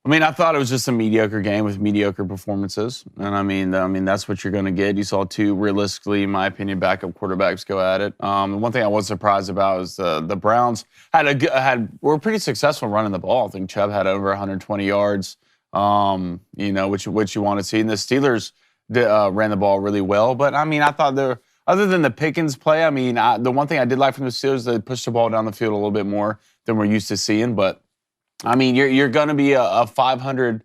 Speaker 3: I mean, I thought it was just a mediocre game with mediocre performances. And I mean, that's what you're going to get. You saw two, realistically, in my opinion, backup quarterbacks go at it. One thing I was surprised about is the Browns were pretty successful running the ball. I think Chubb had over 120 yards, which you want to see. And the Steelers ran the ball really well. But, I mean, I thought other than the Pickens play, I mean, the one thing I did like from the Steelers, they pushed the ball down the field a little bit more than we're used to seeing. But, I mean, you're going to be a 500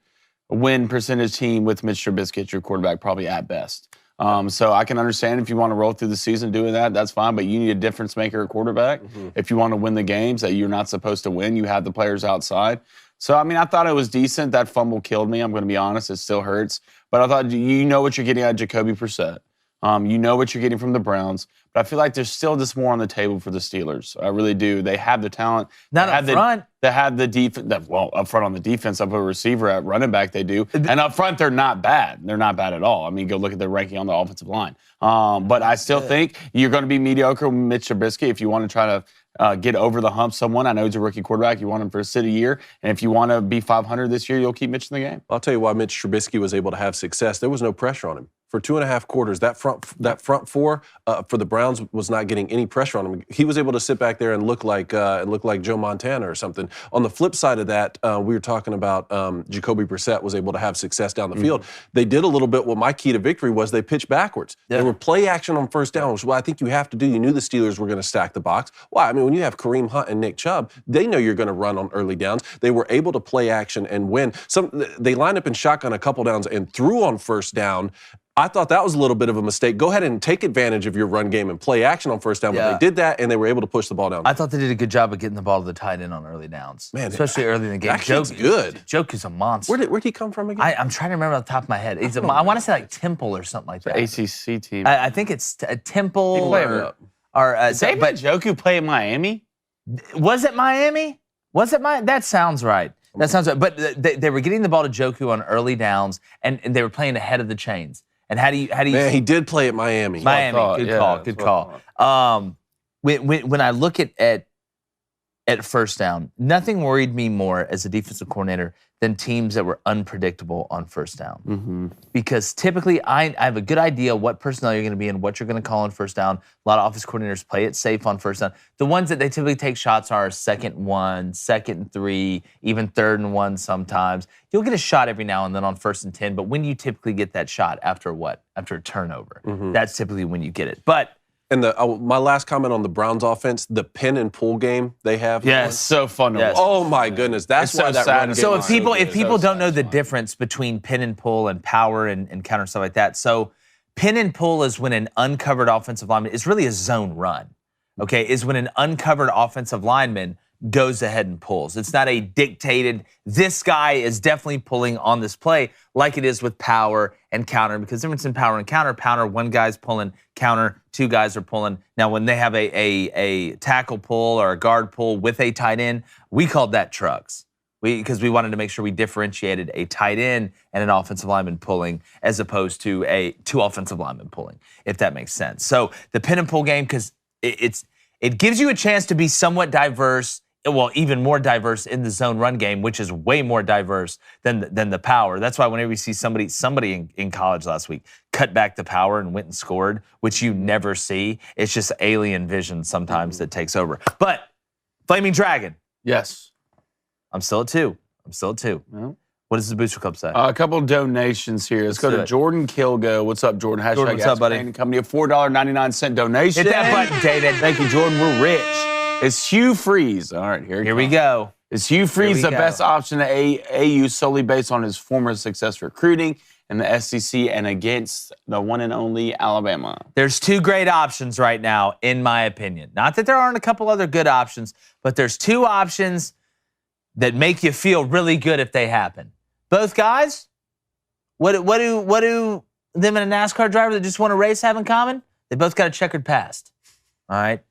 Speaker 3: win percentage team with Mitch Trubisky, your quarterback, probably at best. So I can understand if you want to roll through the season doing that, that's fine. But you need a difference maker at quarterback. Mm-hmm. If you want to win the games that you're not supposed to win, you have the players outside. So, I mean, I thought it was decent. That fumble killed me. I'm going to be honest. It still hurts. But I thought you know what you're getting out of Jacoby Brissett. You know what you're getting from the Browns. But I feel like there's still just more on the table for the Steelers. I really do. They have the talent.
Speaker 1: Not up front.
Speaker 3: They have the defense. Well, up front on the defense, up a receiver at running back, they do. And up front, they're not bad. They're not bad at all. I mean, go look at their ranking on the offensive line. But I still think you're going to be mediocre with Mitch Trubisky if you want to try to get over the hump someone. I know he's a rookie quarterback. You want him for a city year. And if you want to be 500 this year, you'll keep Mitch in the game.
Speaker 2: I'll tell you why Mitch Trubisky was able to have success. There was no pressure on him. For 2.5 quarters, that front four for the Browns was not getting any pressure on him. He was able to sit back there and look like Joe Montana or something. On the flip side of that, we were talking about Jacoby Brissett was able to have success down the field. They did a little bit. What my key to victory was they pitched backwards. Yeah. They were play action on first down, which is what I think you have to do. You knew the Steelers were going to stack the box. Why? I mean, when you have Kareem Hunt and Nick Chubb, they know you're going to run on early downs. They were able to play action and win. They lined up in shotgun a couple downs and threw on first down. I thought that was a little bit of a mistake. Go ahead and take advantage of your run game and play action on first down. But they did that, and they were able to push the ball down.
Speaker 1: I thought they did a good job of getting the ball to the tight end on early downs. Man, especially early in the game.
Speaker 2: That kid's good.
Speaker 1: Joku's a monster.
Speaker 2: Where'd he come from again?
Speaker 1: I'm trying to remember off the top of my head. I want to say like Temple or something like that.
Speaker 3: The ACC team.
Speaker 1: I think it's Temple or
Speaker 3: David Njoku play in Miami?
Speaker 1: Was it Miami? That sounds right. That sounds right. But they were getting the ball to Njoku on early downs, and they were playing ahead of the chains. And how do you?
Speaker 2: Man, he did play at Miami.
Speaker 1: Good call. When I look at first down, nothing worried me more as a defensive coordinator than teams that were unpredictable on first down. Mm-hmm. Because typically I have a good idea what personnel you're going to be in, what you're going to call on first down. A lot of offense coordinators play it safe on first down. The ones that they typically take shots are 2nd and 1, 2nd and 3, even 3rd and 1 sometimes. You'll get a shot every now and then on 1st and 10, but when you typically get that shot after what? After a turnover. Mm-hmm. That's typically when you get it. But
Speaker 2: and my last comment on the Browns offense, the pin and pull game they have.
Speaker 3: Yeah, it's so fun to watch.
Speaker 2: Oh my goodness, that's why that run game.
Speaker 1: So if people don't know the difference between pin and pull and power and counter stuff like that, so pin and pull is when an uncovered offensive lineman, it's really a zone run, okay, is when an uncovered offensive lineman goes ahead and pulls. It's not a dictated, this guy is definitely pulling on this play like it is with power and counter, because the difference in power and counter, one guy's pulling, counter, 2 guys are pulling. Now, when they have a tackle pull or a guard pull with a tight end, we called that trucks. Because we wanted to make sure we differentiated a tight end and an offensive lineman pulling as opposed to 2 offensive linemen pulling, if that makes sense. So the pin and pull game, because it gives you a chance to be somewhat diverse, well, even more diverse in the zone run game, which is way more diverse than the power. That's why whenever you see somebody in college last week cut back the power and went and scored, which you never see, it's just alien vision sometimes that takes over. But Flaming Dragon.
Speaker 3: Yes.
Speaker 1: I'm still at 2. Yeah. What does the Booster Club say?
Speaker 3: A couple of donations here. Let's go to Jordan Kilgo. What's up, Jordan? Hashtag
Speaker 1: Jordan, what's up, buddy?
Speaker 3: Company, a $4.99 donation.
Speaker 1: Hit that button, David.
Speaker 3: Thank you, Jordan. We're rich. Is Hugh Freeze, all right, here
Speaker 1: we go.
Speaker 3: Is Hugh Freeze the best option at AU solely based on his former success recruiting in the SEC and against the one and only Alabama?
Speaker 1: There's 2 great options right now, in my opinion. Not that there aren't a couple other good options, but there's 2 options that make you feel really good if they happen. Both guys, what do them and a NASCAR driver that just won a race have in common? They both got a checkered past. All right.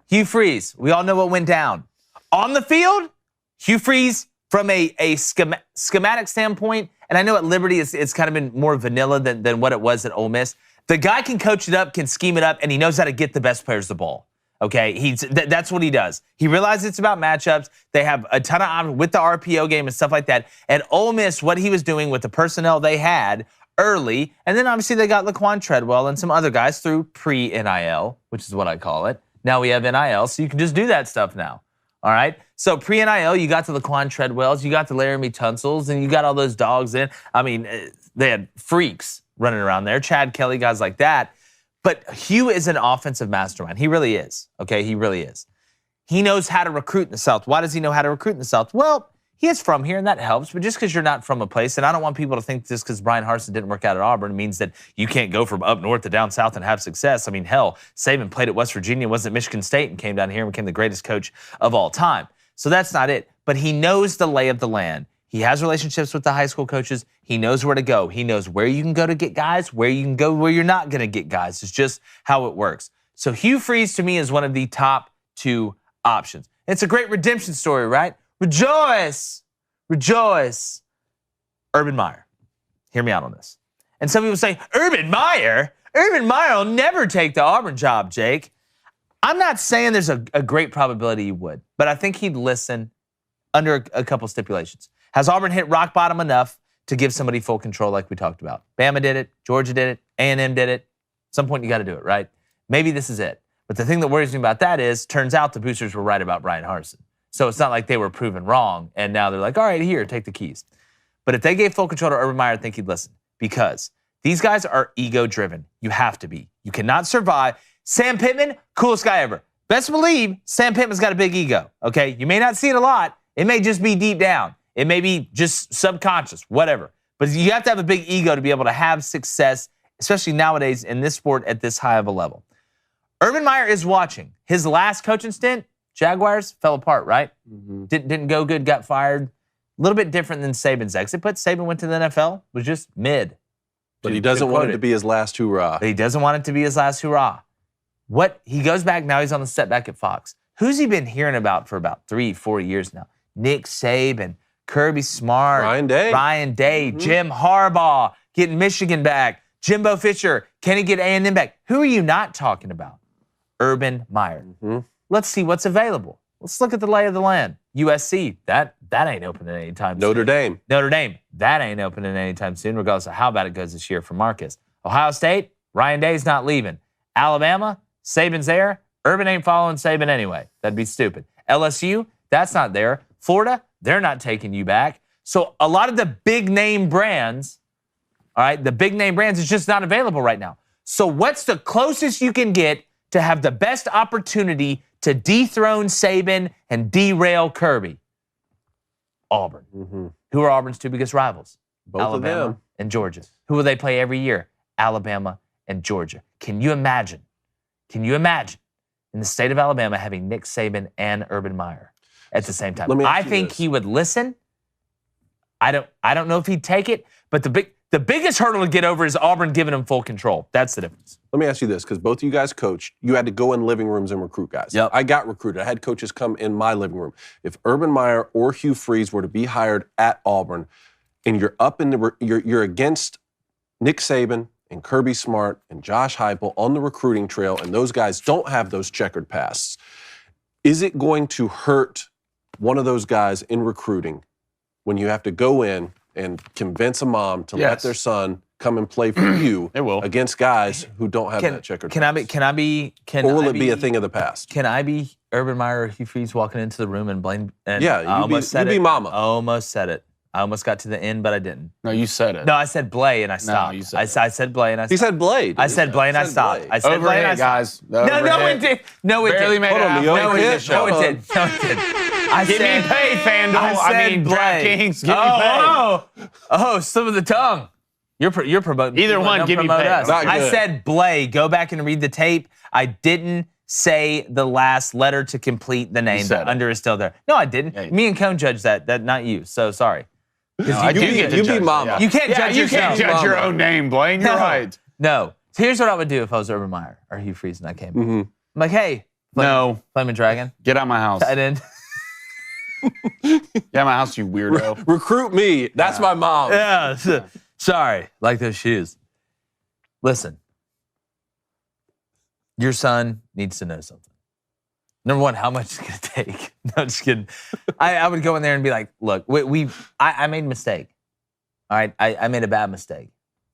Speaker 1: Hugh Freeze, we all know what went down. On the field, Hugh Freeze, from a schematic standpoint, and I know at Liberty it's kind of been more vanilla than what it was at Ole Miss, the guy can coach it up, can scheme it up, and he knows how to get the best players the ball. Okay, that's what he does. He realizes it's about matchups. They have a ton of options with the RPO game and stuff like that. At Ole Miss, what he was doing with the personnel they had early, and then obviously they got Laquan Treadwell and some other guys through pre-NIL, which is what I call it. Now we have NIL, so you can just do that stuff now. All right? So pre-NIL, you got the Laquan Treadwells, you got the Laramie Tunsil's, and you got all those dogs in. I mean, they had freaks running around there, Chad Kelly, guys like that. But Hugh is an offensive mastermind. He really is, okay? He really is. He knows how to recruit in the South. Why does he know how to recruit in the South? Well, he is from here, and that helps. But just because you're not from a place, and I don't want people to think just because Brian Harsin didn't work out at Auburn means that you can't go from up north to down south and have success. I mean, hell, Saban played at West Virginia, was at Michigan State, and came down here and became the greatest coach of all time. So that's not it. But he knows the lay of the land. He has relationships with the high school coaches. He knows where to go. He knows where you can go to get guys, where you can go where you're not going to get guys. It's just how it works. So Hugh Freeze, to me, is one of the top 2 options. It's a great redemption story, right? Rejoice! Rejoice! Urban Meyer. Hear me out on this. And some people say, Urban Meyer? Urban Meyer will never take the Auburn job, Jake. I'm not saying there's a great probability he would, but I think he'd listen under a couple stipulations. Has Auburn hit rock bottom enough to give somebody full control like we talked about? Bama did it. Georgia did it. A&M did it. At some point, you got to do it, right? Maybe this is it. But the thing that worries me about that is, turns out the boosters were right about Brian Harsin. So it's not like they were proven wrong, and now they're like, all right, here, take the keys. But if they gave full control to Urban Meyer, I think he'd listen. Because these guys are ego-driven. You have to be. You cannot survive. Sam Pittman, coolest guy ever. Best believe Sam Pittman's got a big ego, okay? You may not see it a lot. It may just be deep down. It may be just subconscious, whatever. But you have to have a big ego to be able to have success, especially nowadays in this sport at this high of a level. Urban Meyer is watching. His last coaching stint, Jaguars, fell apart, right? Mm-hmm. Didn't go good, got fired. A little bit different than Saban's exit, but Saban went to the NFL, was just mid.
Speaker 2: But he doesn't want it to be his last hurrah.
Speaker 1: But he doesn't want it to be his last hurrah. He goes back, now he's on the step back at Fox. Who's he been hearing about for about 3-4 years now? Nick Saban, Kirby Smart, Ryan Day, mm-hmm. Jim Harbaugh, getting Michigan back, Jimbo Fisher, can he get A&M back? Who are you not talking about? Urban Meyer. Mm-hmm. Let's see what's available. Let's look at the lay of the land. USC, that ain't opening anytime soon.
Speaker 2: Notre Dame,
Speaker 1: that ain't opening anytime soon, regardless of how bad it goes this year for Marcus. Ohio State, Ryan Day's not leaving. Alabama, Saban's there. Urban ain't following Saban anyway. That'd be stupid. LSU, that's not there. Florida, they're not taking you back. So a lot of the big name brands, all right, the big name brands is just not available right now. So what's the closest you can get to have the best opportunity to dethrone Saban and derail Kirby? Auburn. Mm-hmm. Who are Auburn's 2 biggest rivals?
Speaker 2: Both
Speaker 1: Alabama
Speaker 2: of them.
Speaker 1: And Georgia. Who will they play every year? Alabama and Georgia. Can you imagine in the state of Alabama having Nick Saban and Urban Meyer at the same time? I think he would listen. I don't know if he'd take it, but the biggest hurdle to get over is Auburn giving him full control. That's the difference.
Speaker 2: Let me ask you this, because both of you guys coached. You had to go in living rooms and recruit guys.
Speaker 1: Yep.
Speaker 2: I got recruited. I had coaches come in my living room. If Urban Meyer or Hugh Freeze were to be hired at Auburn, and you're up in you're against Nick Saban and Kirby Smart and Josh Heupel on the recruiting trail, and those guys don't have those checkered pasts, is it going to hurt one of those guys in recruiting when you have to go in and convince a mom to let their son come and play for you against guys who don't have that checkered pass? Or will it be a thing of the past?
Speaker 1: Can I be Urban Meyer or Hugh Freeze walking into the room and blame? And
Speaker 2: you be mama.
Speaker 1: I almost said it. I almost got to the end, but I didn't.
Speaker 3: No, you said it.
Speaker 1: No, I said Blay and I stopped.
Speaker 3: No, you said
Speaker 1: I said Blay and I stopped.
Speaker 2: He said Blade.
Speaker 1: I said Blay and I stopped. I said Blay and I stopped.
Speaker 3: Guys.
Speaker 1: No, it did. No, it
Speaker 3: Barely
Speaker 1: did.
Speaker 3: made it out.
Speaker 1: No, it did. No, it did.
Speaker 3: Get me paid, FanDuel. I mean, DraftKings. Get me paid.
Speaker 1: Oh, slip of the tongue. You're promoting.
Speaker 3: Either one, give me paid.
Speaker 1: I said Blay. Go back and read the tape. I didn't say the last letter to complete the name. The under is still there. No, I didn't. Yeah, me and Cone judged that, not you. So sorry.
Speaker 3: No, you be mama.
Speaker 1: Yeah. You can't judge yourself.
Speaker 3: You can't judge your own name, Blaine. You're right.
Speaker 1: No. So here's what I would do if I was Urban Meyer or Hugh Freeze and I came. Mm-hmm. I'm like, hey, Flaming Dragon.
Speaker 3: Get out of my house.
Speaker 1: Tight end.
Speaker 3: Get out of my house, you weirdo.
Speaker 2: Recruit me. That's my mom.
Speaker 1: Yeah. Sorry. Like those shoes. Listen. Your son needs to know something. Number one, how much is it going to take? No, just kidding. I would go in there and be like, look, I made a mistake. All right, I made a bad mistake.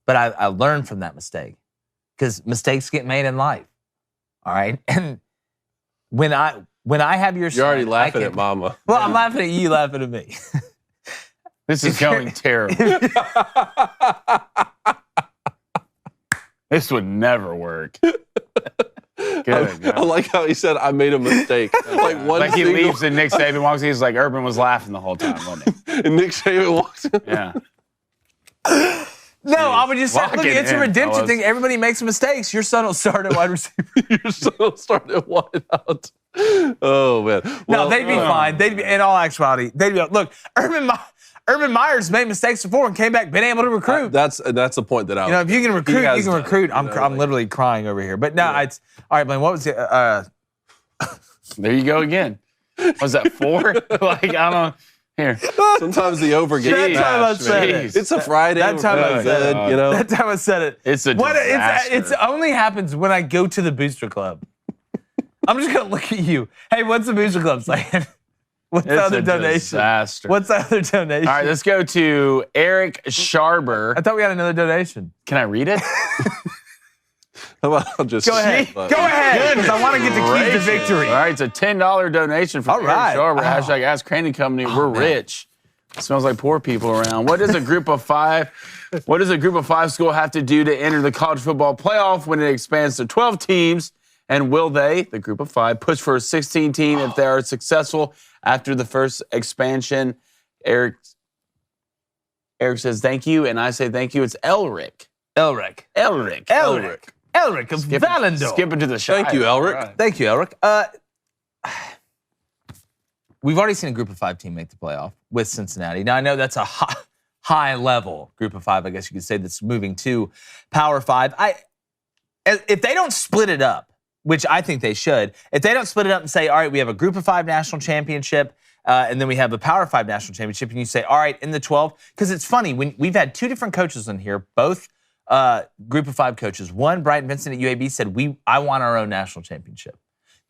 Speaker 1: But I learned from that mistake because mistakes get made in life. All right? And when I have your son,
Speaker 2: You're already laughing at Mama.
Speaker 1: Well, I'm laughing at you, laughing at me.
Speaker 3: This is going terrible. This would never work. Good.
Speaker 2: I like how he said, I made a mistake.
Speaker 3: Like he leaves and Nick Saban walks in. He's like, Urban was laughing the whole time, wasn't he?
Speaker 2: And Nick Saban walks in.
Speaker 3: Yeah.
Speaker 1: No, I would just say, look,
Speaker 3: Locking
Speaker 1: it's a
Speaker 3: in,
Speaker 1: redemption
Speaker 3: fellas.
Speaker 1: thing. Everybody makes mistakes. Your son will start at wide receiver.
Speaker 2: Your son will start at wide out. Oh, man.
Speaker 1: No, they'd be fine. They'd be, in all actuality, they'd be, look, Urban Meyer's made mistakes before and came back, been able to recruit.
Speaker 2: That's the point that I was.
Speaker 1: You know, if you can recruit, you can recruit. I'm
Speaker 2: like,
Speaker 1: literally crying over here. But no, it's all right, Blaine. What was it?
Speaker 3: There you go again. Was that 4? Like, I don't. Here.
Speaker 2: Sometimes the over gets
Speaker 1: That time I
Speaker 2: smashed,
Speaker 1: said
Speaker 2: man.
Speaker 1: it.
Speaker 2: It's a Friday.
Speaker 1: That time I said it.
Speaker 2: You know.
Speaker 1: That time I said it.
Speaker 3: It's a disaster.
Speaker 1: It only happens when I go to the booster club. I'm just gonna look at you. Hey, what's the booster club saying? What's the other donation?
Speaker 3: Disaster.
Speaker 1: What's the other donation?
Speaker 3: All right, let's go to Eric Sharber.
Speaker 1: I thought we had another donation.
Speaker 3: Can I read it?
Speaker 2: How about I'll just
Speaker 1: Go ahead. Go ahead, because I want to get the keys to victory.
Speaker 3: All right, it's a $10 donation from
Speaker 1: All right.
Speaker 3: Eric Sharber. Hashtag Ask Crane Company. We're rich. Smells like poor people around. What does a group of 5? What does a group of 5 school have to do to enter the college football playoff when it expands to 12 teams? And will they, the group of 5, push for a 16 team if they are successful after the first expansion? Eric says thank you, and I say thank you. It's Elric of Vallendorf. Skipping to the Shire.
Speaker 2: Thank you, Elric.
Speaker 3: All right.
Speaker 1: Thank you, Eric. We've already seen a group of 5 team make the playoff with Cincinnati. Now, I know that's a high level group of 5, I guess you could say, that's moving to Power 5. If they don't split it up, which I think they should, if they don't split it up and say, all right, we have a group of 5 national championship, and then we have a Power 5 national championship, and you say, all right, in the 12, because it's funny, when we've had 2 different coaches in here, both group of 5 coaches. One, Brian Vincent at UAB said, I want our own national championship.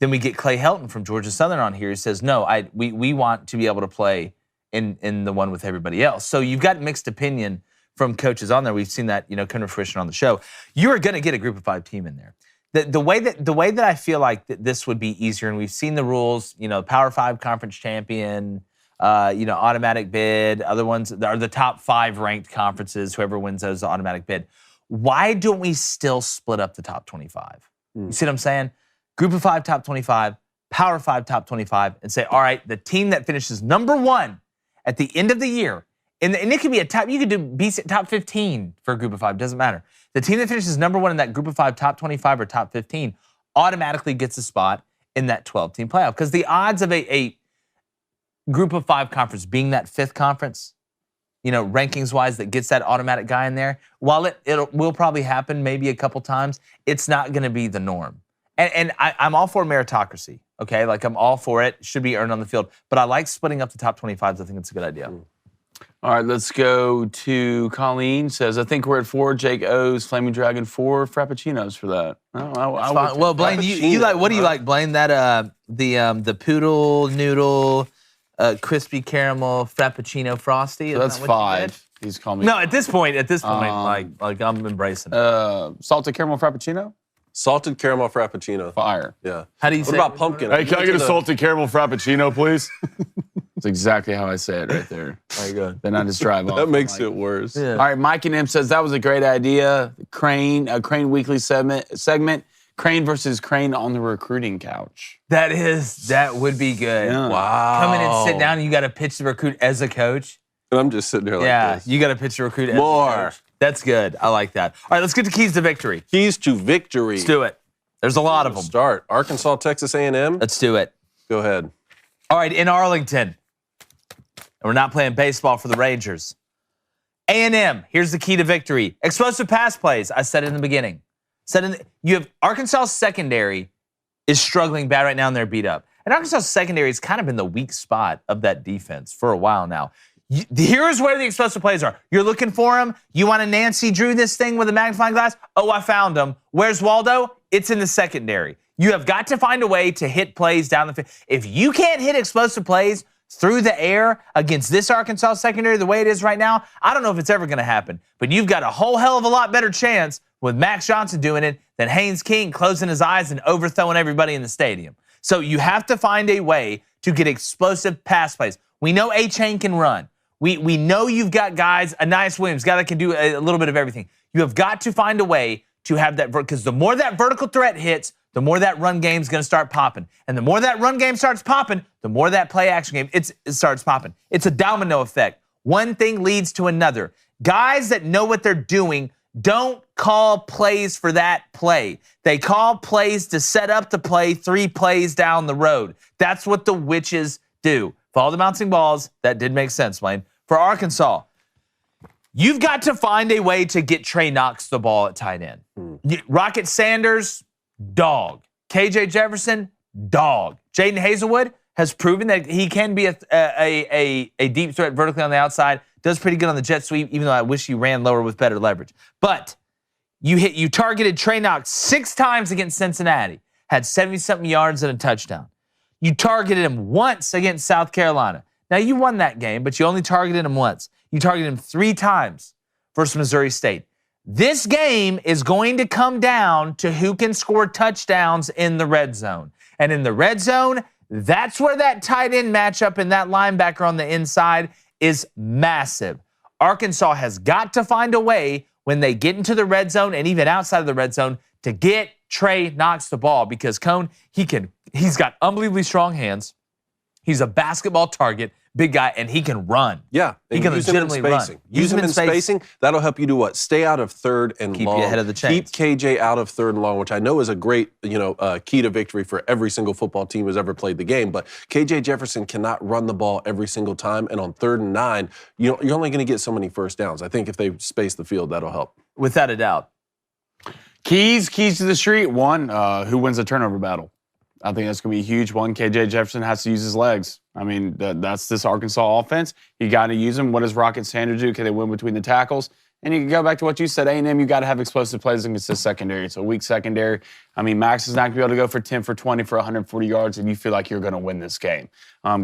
Speaker 1: Then we get Clay Helton from Georgia Southern on here who says, no, we want to be able to play in the one with everybody else. So you've got mixed opinion from coaches on there. We've seen that, come to fruition on the show. You are going to get a group of 5 team in there. The way that I feel like that this would be easier, and we've seen the rules, Power 5 conference champion, automatic bid, other ones are the top 5 ranked conferences, whoever wins those automatic bid. Why don't we still split up the top 25? You see what I'm saying? Group of 5 top 25, Power 5 top 25, and say, all right, the team that finishes number 1 at the end of the year, and it could be you could be top 15 for a group of 5, doesn't matter. The team that finishes number 1 in that group of 5, top 25 or top 15, automatically gets a spot in that 12-team playoff. Because the odds of a group of 5 conference being that 5th conference, rankings-wise, that gets that automatic guy in there, while it will probably happen maybe a couple times, it's not going to be the norm. And I'm all for meritocracy, okay? Like, I'm all for it. Should be earned on the field. But I like splitting up the top 25s. I think it's a good idea.
Speaker 3: All right, let's go to Colleen. Says, I think we're at 4 Jake O's Flaming Dragon, 4 Frappuccinos for that.
Speaker 1: Well, Blaine, you like, what do you like, Blaine? That the poodle noodle crispy caramel Frappuccino Frosty?
Speaker 3: So that's 5. He's calling me.
Speaker 1: No, at this point, like I'm embracing it.
Speaker 3: Salted caramel Frappuccino?
Speaker 2: Salted caramel Frappuccino.
Speaker 3: Fire.
Speaker 2: Yeah.
Speaker 1: How do you
Speaker 2: What
Speaker 1: say
Speaker 2: about
Speaker 1: it?
Speaker 2: pumpkin?
Speaker 3: Hey, can I get a salted caramel Frappuccino, please? That's exactly how I say it right there.
Speaker 1: Very good.
Speaker 3: Then I just drive off.
Speaker 2: That makes it worse.
Speaker 1: Yeah.
Speaker 3: All right, Mike and M says that was a great idea. Crane Weekly segment. Crane versus Crane on the recruiting couch.
Speaker 1: That would be good.
Speaker 3: Yeah.
Speaker 2: Wow.
Speaker 1: Come in and sit down and you got to pitch the recruit as a coach.
Speaker 2: And I'm just sitting there like this.
Speaker 1: You got to pitch the recruit as
Speaker 2: More.
Speaker 1: a coach. That's good. I like that. All right, let's get to keys to victory.
Speaker 2: Keys to victory.
Speaker 1: Let's do it. There's a lot of them.
Speaker 2: Start. Arkansas, Texas A&M.
Speaker 1: Let's do it.
Speaker 2: Go ahead.
Speaker 1: All right, in Arlington. And we're not playing baseball for the Rangers. A&M, here's the key to victory. Explosive pass plays. I said it in the beginning. You have Arkansas secondary is struggling bad right now and they're beat up. And Arkansas secondary has kind of been the weak spot of that defense for a while now. Here's where the explosive plays are. You're looking for them. You want to Nancy Drew this thing with a magnifying glass? Oh, I found them. Where's Waldo? It's in the secondary. You have got to find a way to hit plays down the field. If you can't hit explosive plays through the air against this Arkansas secondary the way it is right now, I don't know if it's ever going to happen. But you've got a whole hell of a lot better chance with Max Johnson doing it than Haynes King closing his eyes and overthrowing everybody in the stadium. So you have to find a way to get explosive pass plays. We know A-Chain can run. We know you've got guys, Anais Williams, guy that can do a little bit of everything. You have got to find a way to have that, because the more that vertical threat hits, the more that run game's going to start popping. And the more that run game starts popping, the more that play action game it starts popping. It's a domino effect. One thing leads to another. Guys that know what they're doing don't call plays for that play. They call plays to set up the play 3 plays down the road. That's what the witches do. Follow the bouncing balls. That did make sense, Wayne. For Arkansas, you've got to find a way to get Trey Knox the ball at tight end. Rocket Sanders, dog. KJ Jefferson, dog. Jaden Hazelwood has proven that he can be a deep threat vertically on the outside. Does pretty good on the jet sweep, even though I wish he ran lower with better leverage. But you targeted Trey Knox 6 times against Cincinnati, had 70-something yards and a touchdown. You targeted him once against South Carolina. Now, you won that game, but you only targeted him once. You targeted him 3 times versus Missouri State. This game is going to come down to who can score touchdowns in the red zone. And in the red zone, that's where that tight end matchup and that linebacker on the inside is massive. Arkansas has got to find a way when they get into the red zone and even outside of the red zone to get Trey Knox the ball, because Cone, he's got unbelievably strong hands. He's a basketball target, big guy, and he can run.
Speaker 2: Yeah,
Speaker 1: he can legitimately run.
Speaker 2: Use him in spacing. That'll help you do what? Stay out of third and
Speaker 1: Keep
Speaker 2: long.
Speaker 1: you ahead of the chains.
Speaker 2: Keep KJ out of third and long, which I know is a great, key to victory for every single football team who's ever played the game. But KJ Jefferson cannot run the ball every single time, and on 3rd and 9, you're only going to get so many first downs. I think if they space the field, that'll help.
Speaker 1: Without a doubt.
Speaker 3: Keys to the street. One, who wins the turnover battle? I think that's going to be a huge one. KJ Jefferson has to use his legs. I mean, that's this Arkansas offense. You got to use them. What does Rocket Sanders do? Can they win between the tackles? And you can go back to what you said, A&M, you got to have explosive plays against this secondary. It's a weak secondary. I mean, Max is not going to be able to go for 10 for 20 for 140 yards, and you feel like you're going to win this game.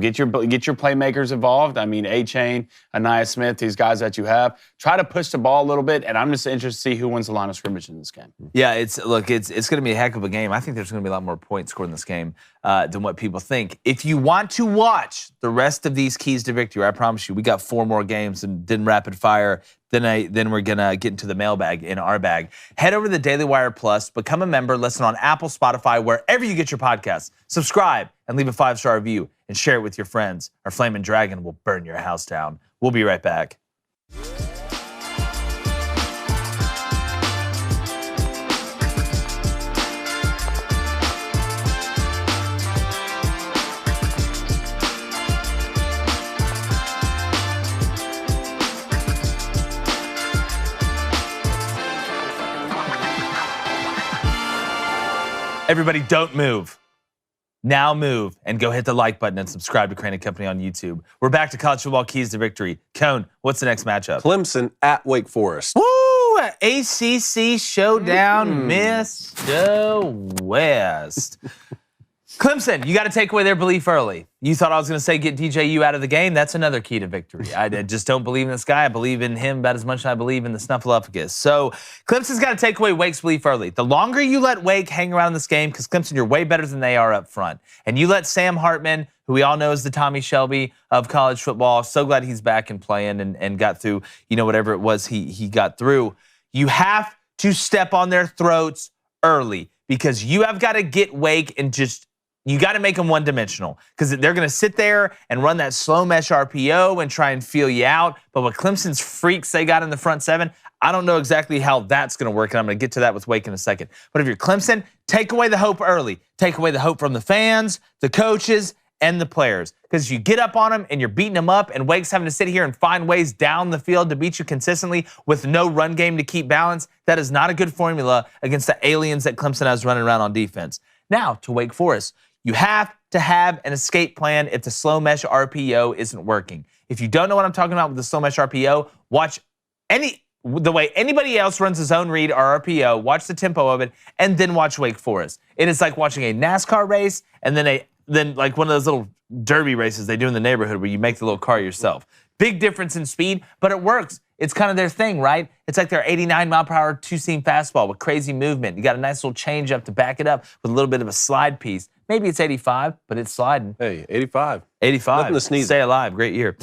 Speaker 3: Get your playmakers involved. I mean, A-Chain, Anaya Smith, these guys that you have. Try to push the ball a little bit, and I'm just interested to see who wins the line of scrimmage in this game.
Speaker 1: Yeah, it's going to be a heck of a game. I think there's going to be a lot more points scored in this game than what people think. If you want to watch the rest of these keys to victory, I promise you, we got 4 more games and didn't rapid fire. Then we're going to get into the mailbag in our bag. Head over to the Daily Wire Plus, become a member, listen on Apple, Spotify, wherever you get your podcasts. Subscribe and leave a 5-star review and share it with your friends. Our Flaming Dragon will burn your house down. We'll be right back. Everybody, don't move. Now move and go hit the like button and subscribe to Crane & Company on YouTube. We're back to college football keys to victory. Cone, what's the next matchup?
Speaker 2: Clemson at Wake Forest.
Speaker 1: Woo! ACC showdown, Mr. West. Clemson, you got to take away their belief early. You thought I was going to say get DJU out of the game. That's another key to victory. I just don't believe in this guy. I believe in him about as much as I believe in the Snuffleupagus. So Clemson's got to take away Wake's belief early. The longer you let Wake hang around this game, because Clemson, you're way better than they are up front, and you let Sam Hartman, who we all know is the Tommy Shelby of college football, so glad he's back and playing and got through, whatever it was he got through. You have to step on their throats early, because you have got to get Wake and you got to make them one-dimensional, because they're going to sit there and run that slow mesh RPO and try and feel you out. But with Clemson's freaks they got in the front 7, I don't know exactly how that's going to work, and I'm going to get to that with Wake in a second. But if you're Clemson, take away the hope early. Take away the hope from the fans, the coaches, and the players. Because you get up on them and you're beating them up, and Wake's having to sit here and find ways down the field to beat you consistently with no run game to keep balance. That is not a good formula against the aliens that Clemson has running around on defense. Now, to Wake Forest. You have to have an escape plan if the slow mesh RPO isn't working. If you don't know what I'm talking about with the slow mesh RPO, watch the way anybody else runs a zone read or RPO, watch the tempo of it, and then watch Wake Forest. It is like watching a NASCAR race and then like one of those little derby races they do in the neighborhood where you make the little car yourself. Big difference in speed, but it works. It's kind of their thing, right? It's like their 89-mile-per-hour two-seam fastball with crazy movement. You got a nice little change-up to back it up with a little bit of a slide piece. Maybe it's 85, but it's sliding.
Speaker 2: Hey, 85.
Speaker 1: 85.
Speaker 2: Nothing to sneeze at.
Speaker 1: Stay alive. Great year.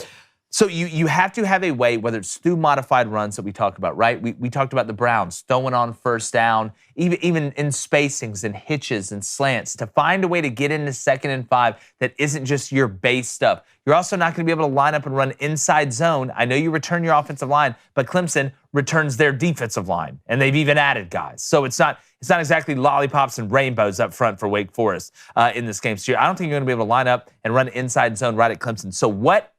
Speaker 1: So you have to have a way, whether it's through modified runs that we talked about, right? We talked about the Browns throwing on first down, even in spacings and hitches and slants, to find a way to get into 2nd and 5 that isn't just your base stuff. You're also not going to be able to line up and run inside zone. I know you return your offensive line, but Clemson returns their defensive line, and they've even added guys. So it's not exactly lollipops and rainbows up front for Wake Forest in this game. So I don't think you're going to be able to line up and run inside zone right at Clemson. So what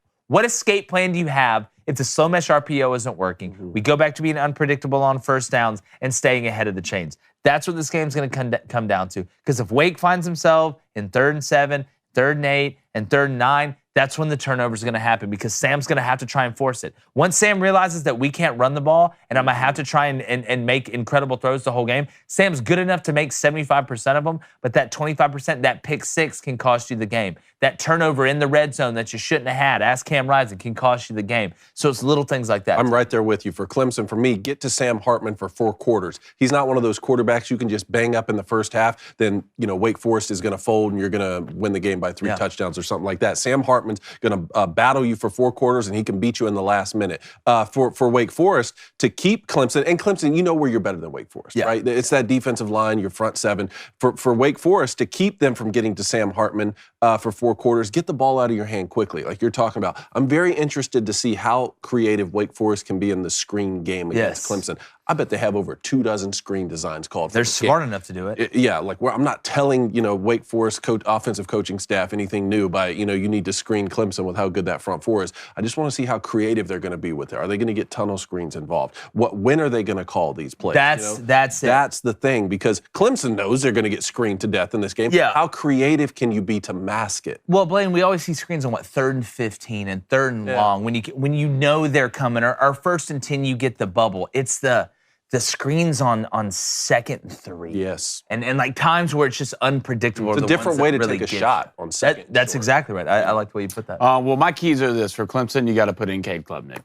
Speaker 1: escape plan do you have if the slow mesh RPO isn't working? We go back to being unpredictable on first downs and staying ahead of the chains. That's what this game's going to come down to. Because if Wake finds himself in 3rd and 7, 3rd and 8, and 3rd and 9, that's when the turnover is going to happen because Sam's going to have to try and force it. Once Sam realizes that we can't run the ball and I'm going to have to try and make incredible throws the whole game, Sam's good enough to make 75% of them, but that 25%, that pick 6 can cost you the game. That turnover in the red zone that you shouldn't have had, ask Cam Rising, can cost you the game. So it's little things like that.
Speaker 2: I'm right there with you. For Clemson, for me, get to Sam Hartman for 4 quarters. He's not one of those quarterbacks you can just bang up in the first half, then Wake Forest is going to fold and you're going to win the game by 3 touchdowns or something like that. Sam Hartman's going to battle you for 4 quarters, and he can beat you in the last minute. For Wake Forest to keep Clemson, and Clemson, you know where you're better than Wake Forest, right? It's that defensive line, your front 7. For Wake Forest to keep them from getting to Sam Hartman for 4 quarters, get the ball out of your hand quickly, like you're talking about. I'm very interested to see how creative Wake Forest can be in the screen game against Clemson. I bet they have over 24 screen designs called.
Speaker 1: They're smart enough to do it.
Speaker 2: Yeah, like I'm not telling Wake Forest offensive coaching staff anything new by you need to screen Clemson with how good that front 4 is. I just want to see how creative they're going to be with it. Are they going to get tunnel screens involved? When are they going to call these plays?
Speaker 1: That's it.
Speaker 2: That's the thing because Clemson knows they're going to get screened to death in this game.
Speaker 1: Yeah.
Speaker 2: How creative can you be to mask it?
Speaker 1: Well, Blaine, we always see screens on 3rd and 15 and 3rd and long when you know they're coming. Or 1st and 10, you get the bubble. It's the screens on 2nd and 3.
Speaker 2: Yes.
Speaker 1: And like times where it's just unpredictable.
Speaker 2: It's a different way to take a shot on 2nd.
Speaker 1: That's exactly right. I like the way you put that.
Speaker 3: Well, my keys are this. For Clemson, you got to put in Cade Klubnik.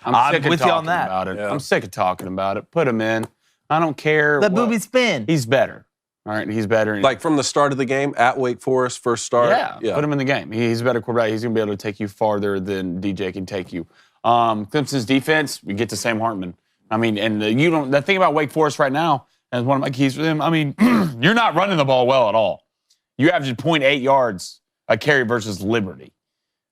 Speaker 3: I'm sick of
Speaker 1: with you on
Speaker 3: talking
Speaker 1: that.
Speaker 3: about it.
Speaker 2: Yeah.
Speaker 3: I'm sick of talking about it. Put him in. I don't care.
Speaker 1: Let booby spin.
Speaker 3: He's better. All right, he's better.
Speaker 2: Like from the start of the game at Wake Forest, first start.
Speaker 3: Yeah, put him in the game. He's a better quarterback. He's going to be able to take you farther than DJ can take you. Clemson's defense, we get to Sam Hartman. I mean, and the thing about Wake Forest right now, as one of my keys for them, I mean, you're not running the ball well at all. You average 0.8 yards a carry versus Liberty.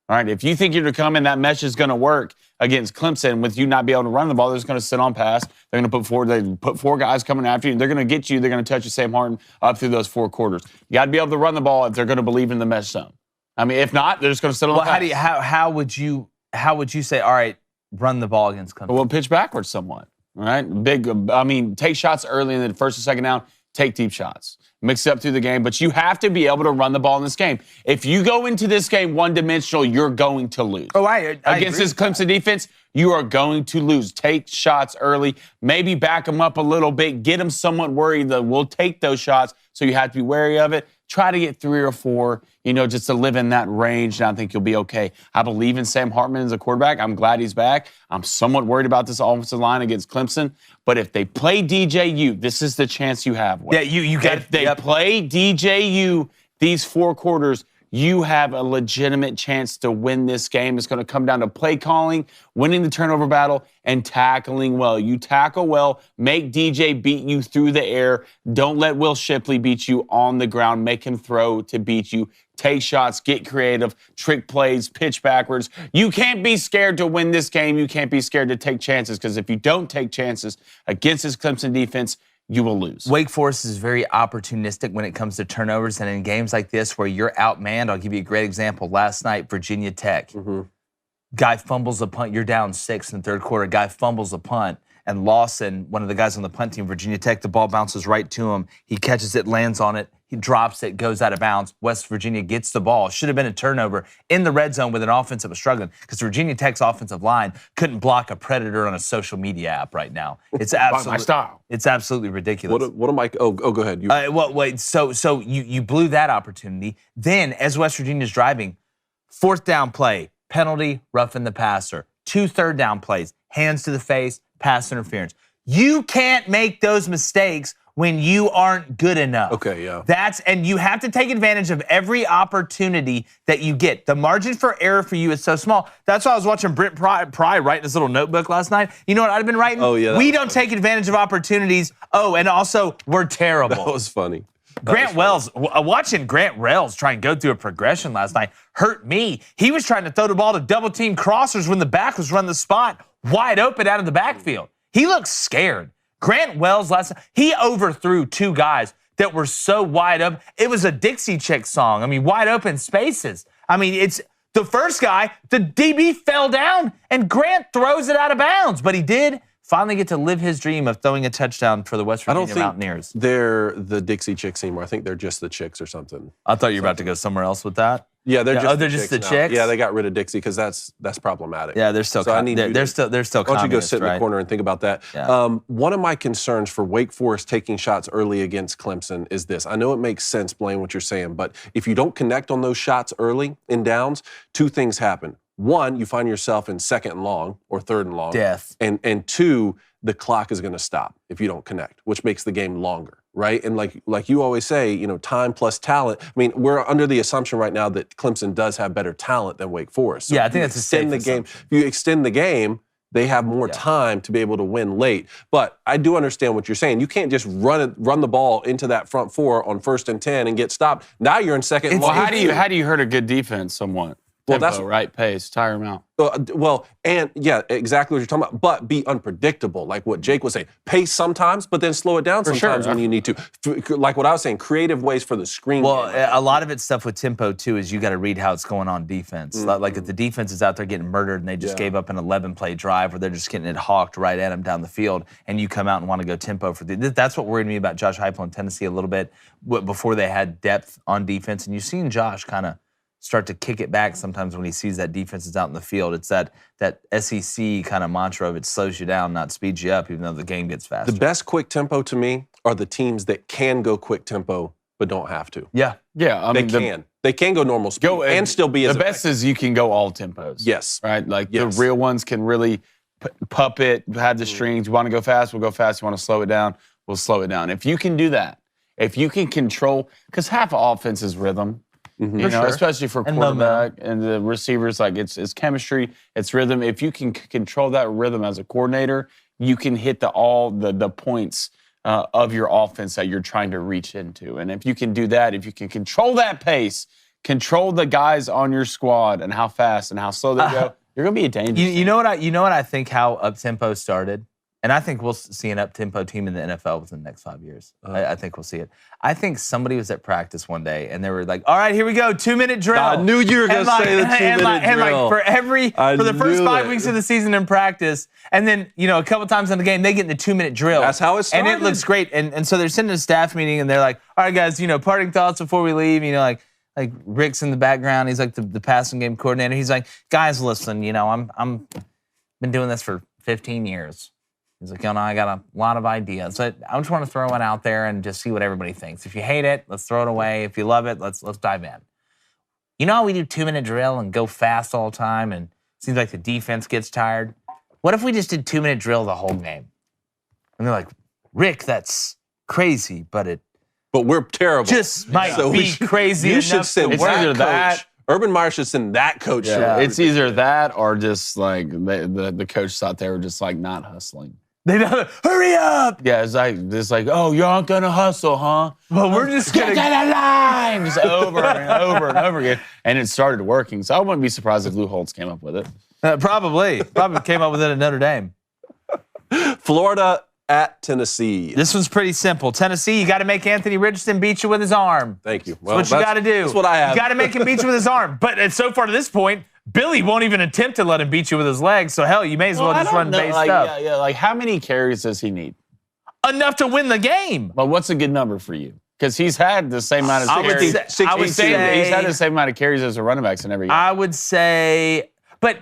Speaker 3: All right, if you think you're to come in, that mesh is going to work against Clemson with you not be able to run the ball. They're just going to sit on pass. They're going to put 4 guys coming after you. They're going to get you. They're going to touch you, Sam Hartman, up through those 4 quarters. You got to be able to run the ball if they're going to believe in the mesh zone. I mean, if not, they're just going to sit on pass.
Speaker 1: How would you say, all right, run the ball against Clemson?
Speaker 3: Well, pitch backwards somewhat. All right, take shots early in the 1st and 2nd down. Take deep shots. Mix it up through the game, but you have to be able to run the ball in this game. If you go into this game one-dimensional, you're going to lose.
Speaker 1: Oh, I
Speaker 3: Against this Clemson defense, you are going to lose. Take shots early. Maybe back them up a little bit. Get them somewhat worried that we'll take those shots, so you have to be wary of it. Try to get 3 or 4, just to live in that range, and I think you'll be okay. I believe in Sam Hartman as a quarterback. I'm glad he's back. I'm somewhat worried about this offensive line against Clemson, but if they play DJU, this is the chance you have.
Speaker 1: Yeah, you got.
Speaker 3: If they play DJU these 4 quarters, you have a legitimate chance to win this game. It's going to come down to play calling, winning the turnover battle, and tackling well. You tackle well, make DJ beat you through the air. Don't let Will Shipley beat you on the ground. Make him throw to beat you. Take shots, get creative, trick plays, pitch backwards. You can't be scared to win this game. You can't be scared to take chances, because if you don't take chances against this Clemson defense, you will lose.
Speaker 1: Wake Forest is very opportunistic when it comes to turnovers, and in games like this where you're outmanned, I'll give you a great example. Last night, Virginia Tech. Guy fumbles a punt. You're down 6 in the 3rd quarter. Guy fumbles a punt, and Lawson, one of the guys on the punt team, Virginia Tech, the ball bounces right to him. He catches it, lands on it. He drops it, goes out of bounds. West Virginia gets the ball. Should have been a turnover in the red zone with an offense that was struggling because Virginia Tech's offensive line couldn't block a predator on a social media app right now. It's absolutely
Speaker 3: my style.
Speaker 1: It's absolutely ridiculous.
Speaker 2: What am I? Oh, go ahead.
Speaker 1: Wait. So you blew that opportunity. Then, as West Virginia's driving, 4th down play, penalty, roughing the passer. 2 third down plays, hands to the face, pass interference. You can't make those mistakes when you aren't good enough.
Speaker 2: Okay, yeah.
Speaker 1: And you have to take advantage of every opportunity that you get. The margin for error for you is so small. That's why I was watching Brent Pry write in his little notebook last night. You know what I'd have been writing?
Speaker 2: Oh, yeah.
Speaker 1: We don't take advantage of opportunities. Oh, and also, we're terrible.
Speaker 2: That was funny.
Speaker 1: Grant Wells, watching Grant Wells try and go through a progression last night hurt me. He was trying to throw the ball to double-team crossers when the back was running the spot wide open out of the backfield. He looked scared. Grant Wells last night, he overthrew 2 guys that were so wide open. It was a Dixie Chick song. I mean, wide open spaces. I mean, it's the first guy, the DB fell down, and Grant throws it out of bounds. But he did finally get to live his dream of throwing a touchdown for the West Virginia Mountaineers.
Speaker 2: They're the Dixie Chicks anymore. I think they're just the Chicks or something.
Speaker 1: I thought you were about to go somewhere else with that.
Speaker 2: Yeah, they're just
Speaker 1: they're just the
Speaker 2: now.
Speaker 1: Chicks?
Speaker 2: Yeah, they got rid of Dixie because that's problematic.
Speaker 1: Yeah, they're still
Speaker 2: So I need you
Speaker 1: they're
Speaker 2: to-
Speaker 1: still
Speaker 2: Why don't you go
Speaker 1: communists,
Speaker 2: sit in
Speaker 1: right?
Speaker 2: the corner and think about that?
Speaker 1: Yeah.
Speaker 2: One of my concerns for Wake Forest taking shots early against Clemson is this. I know it makes sense, Blaine, what you're saying, but if you don't connect on those shots early in downs, 2 things happen. 1, you find yourself in 2nd and long or 3rd and long.
Speaker 1: Death.
Speaker 2: And 2, the clock is going to stop if you don't connect, which makes the game longer, right? And like you always say, time plus talent. I mean, we're under the assumption right now that Clemson does have better talent than Wake Forest. So
Speaker 1: Yeah, I
Speaker 2: if
Speaker 1: think
Speaker 2: you
Speaker 1: that's a safe
Speaker 2: extend the game.
Speaker 1: assumption.
Speaker 2: If you extend the game, they have more time to be able to win late. But I do understand what you're saying. You can't just run the ball into that front 4 on 1st and 10 and get stopped. Now you're in 2nd and
Speaker 3: Well,
Speaker 2: long.
Speaker 3: how do you hurt a good defense somewhat?
Speaker 2: Well,
Speaker 3: Tempo,
Speaker 2: that's-
Speaker 3: right pace, tire them out.
Speaker 2: And yeah, exactly what you're talking about, but be unpredictable, like what Jake was saying. Pace sometimes, but then slow it down sometimes when you need to. Like what I was saying, creative ways for the screen
Speaker 1: Well,
Speaker 2: game.
Speaker 1: a lot of it's stuff with tempo, too, is you got to read how it's going on defense. Like if the defense is out there getting murdered and they just gave up an 11-play drive where they're just getting it hawked right at them down the field, and you come out and want to go tempo for that's what worried me about Josh Heupel in Tennessee a little bit before they had depth on defense. And you've seen Josh kind of start to kick it back sometimes when he sees that defense is out in the field. It's that SEC kind of mantra of it slows you down, not speeds you up, even though the game gets faster.
Speaker 2: The best quick tempo to me are the teams that can go quick tempo but don't have to.
Speaker 1: Yeah.
Speaker 3: Yeah, I mean,
Speaker 2: They can go normal speed and still be as
Speaker 3: the best is you can go all tempos.
Speaker 2: Yes.
Speaker 3: Right? Like
Speaker 2: Yes.
Speaker 3: the real ones can really puppet, have the strings. You want to go fast, we'll go fast. You want to slow it down, we'll slow it down. If you can do that, if you can control, because half of offense is rhythm. Especially for
Speaker 1: And
Speaker 3: quarterback and the receivers, like it's chemistry, it's rhythm. If you can control that rhythm as a coordinator, you can hit the points of your offense that you're trying to reach into. And if you can do that, if you can control that pace, control the guys on your squad and how fast and how slow they go, you're gonna be a dangerous.
Speaker 1: You know what I think how up-tempo started? And I think we'll see an up-tempo team in the NFL within the next 5 years. I think we'll see it. I think somebody was at practice one day, and they were like, all right, here we go, 2-minute drill.
Speaker 2: I knew you were going to say the 2-minute drill.
Speaker 1: And for the first 5 weeks of the season in practice, and then, a couple times in the game, they get in the 2-minute drill.
Speaker 2: That's how it started.
Speaker 1: And it looks great. And so they're sitting in a staff meeting, and they're like, all right, guys, parting thoughts before we leave, like Rick's in the background. He's like the passing game coordinator. He's like, guys, listen, I'm been doing this for 15 years. He's like, I got a lot of ideas. So I just want to throw one out there and just see what everybody thinks. If you hate it, let's throw it away. If you love it, let's dive in. You know how we do 2-minute drill and go fast all the time, and it seems like the defense gets tired? What if we just did 2-minute drill the whole game? And they're like, Rick, that's crazy, but
Speaker 2: we're terrible.
Speaker 1: just might be crazy
Speaker 2: You
Speaker 1: enough
Speaker 2: should send
Speaker 1: to
Speaker 3: It's
Speaker 1: work.
Speaker 3: either
Speaker 2: coach.
Speaker 3: that-
Speaker 2: Urban Meyer should send that coach.
Speaker 3: Yeah,
Speaker 2: to
Speaker 3: it's either that or just like the coach thought they were just like not hustling.
Speaker 1: They don't, hurry up!
Speaker 3: Yeah, it's like, oh, you aren't gonna hustle, huh?
Speaker 1: Well, we're just
Speaker 3: Get to
Speaker 1: gonna.
Speaker 3: the line, just over and over and over again, and it started working. So I wouldn't be surprised if Lou Holtz came up with it.
Speaker 1: Probably came up with it at Notre Dame.
Speaker 2: Florida at Tennessee.
Speaker 1: This one's pretty simple. Tennessee, you got to make Anthony Richardson beat you with his arm.
Speaker 2: Thank you.
Speaker 1: That's what you got to do.
Speaker 2: That's what I have.
Speaker 1: You got to make him beat you with his arm. But so far to this point, Billy won't even attempt to let him beat you with his legs, so hell, you may as well just run base up.
Speaker 3: Yeah, like how many carries does he need?
Speaker 1: Enough to win the game.
Speaker 3: Well, what's a good number for you? Because he's had the same amount of carries. He's had the same amount of carries as the running backs in every year.
Speaker 1: I would say, but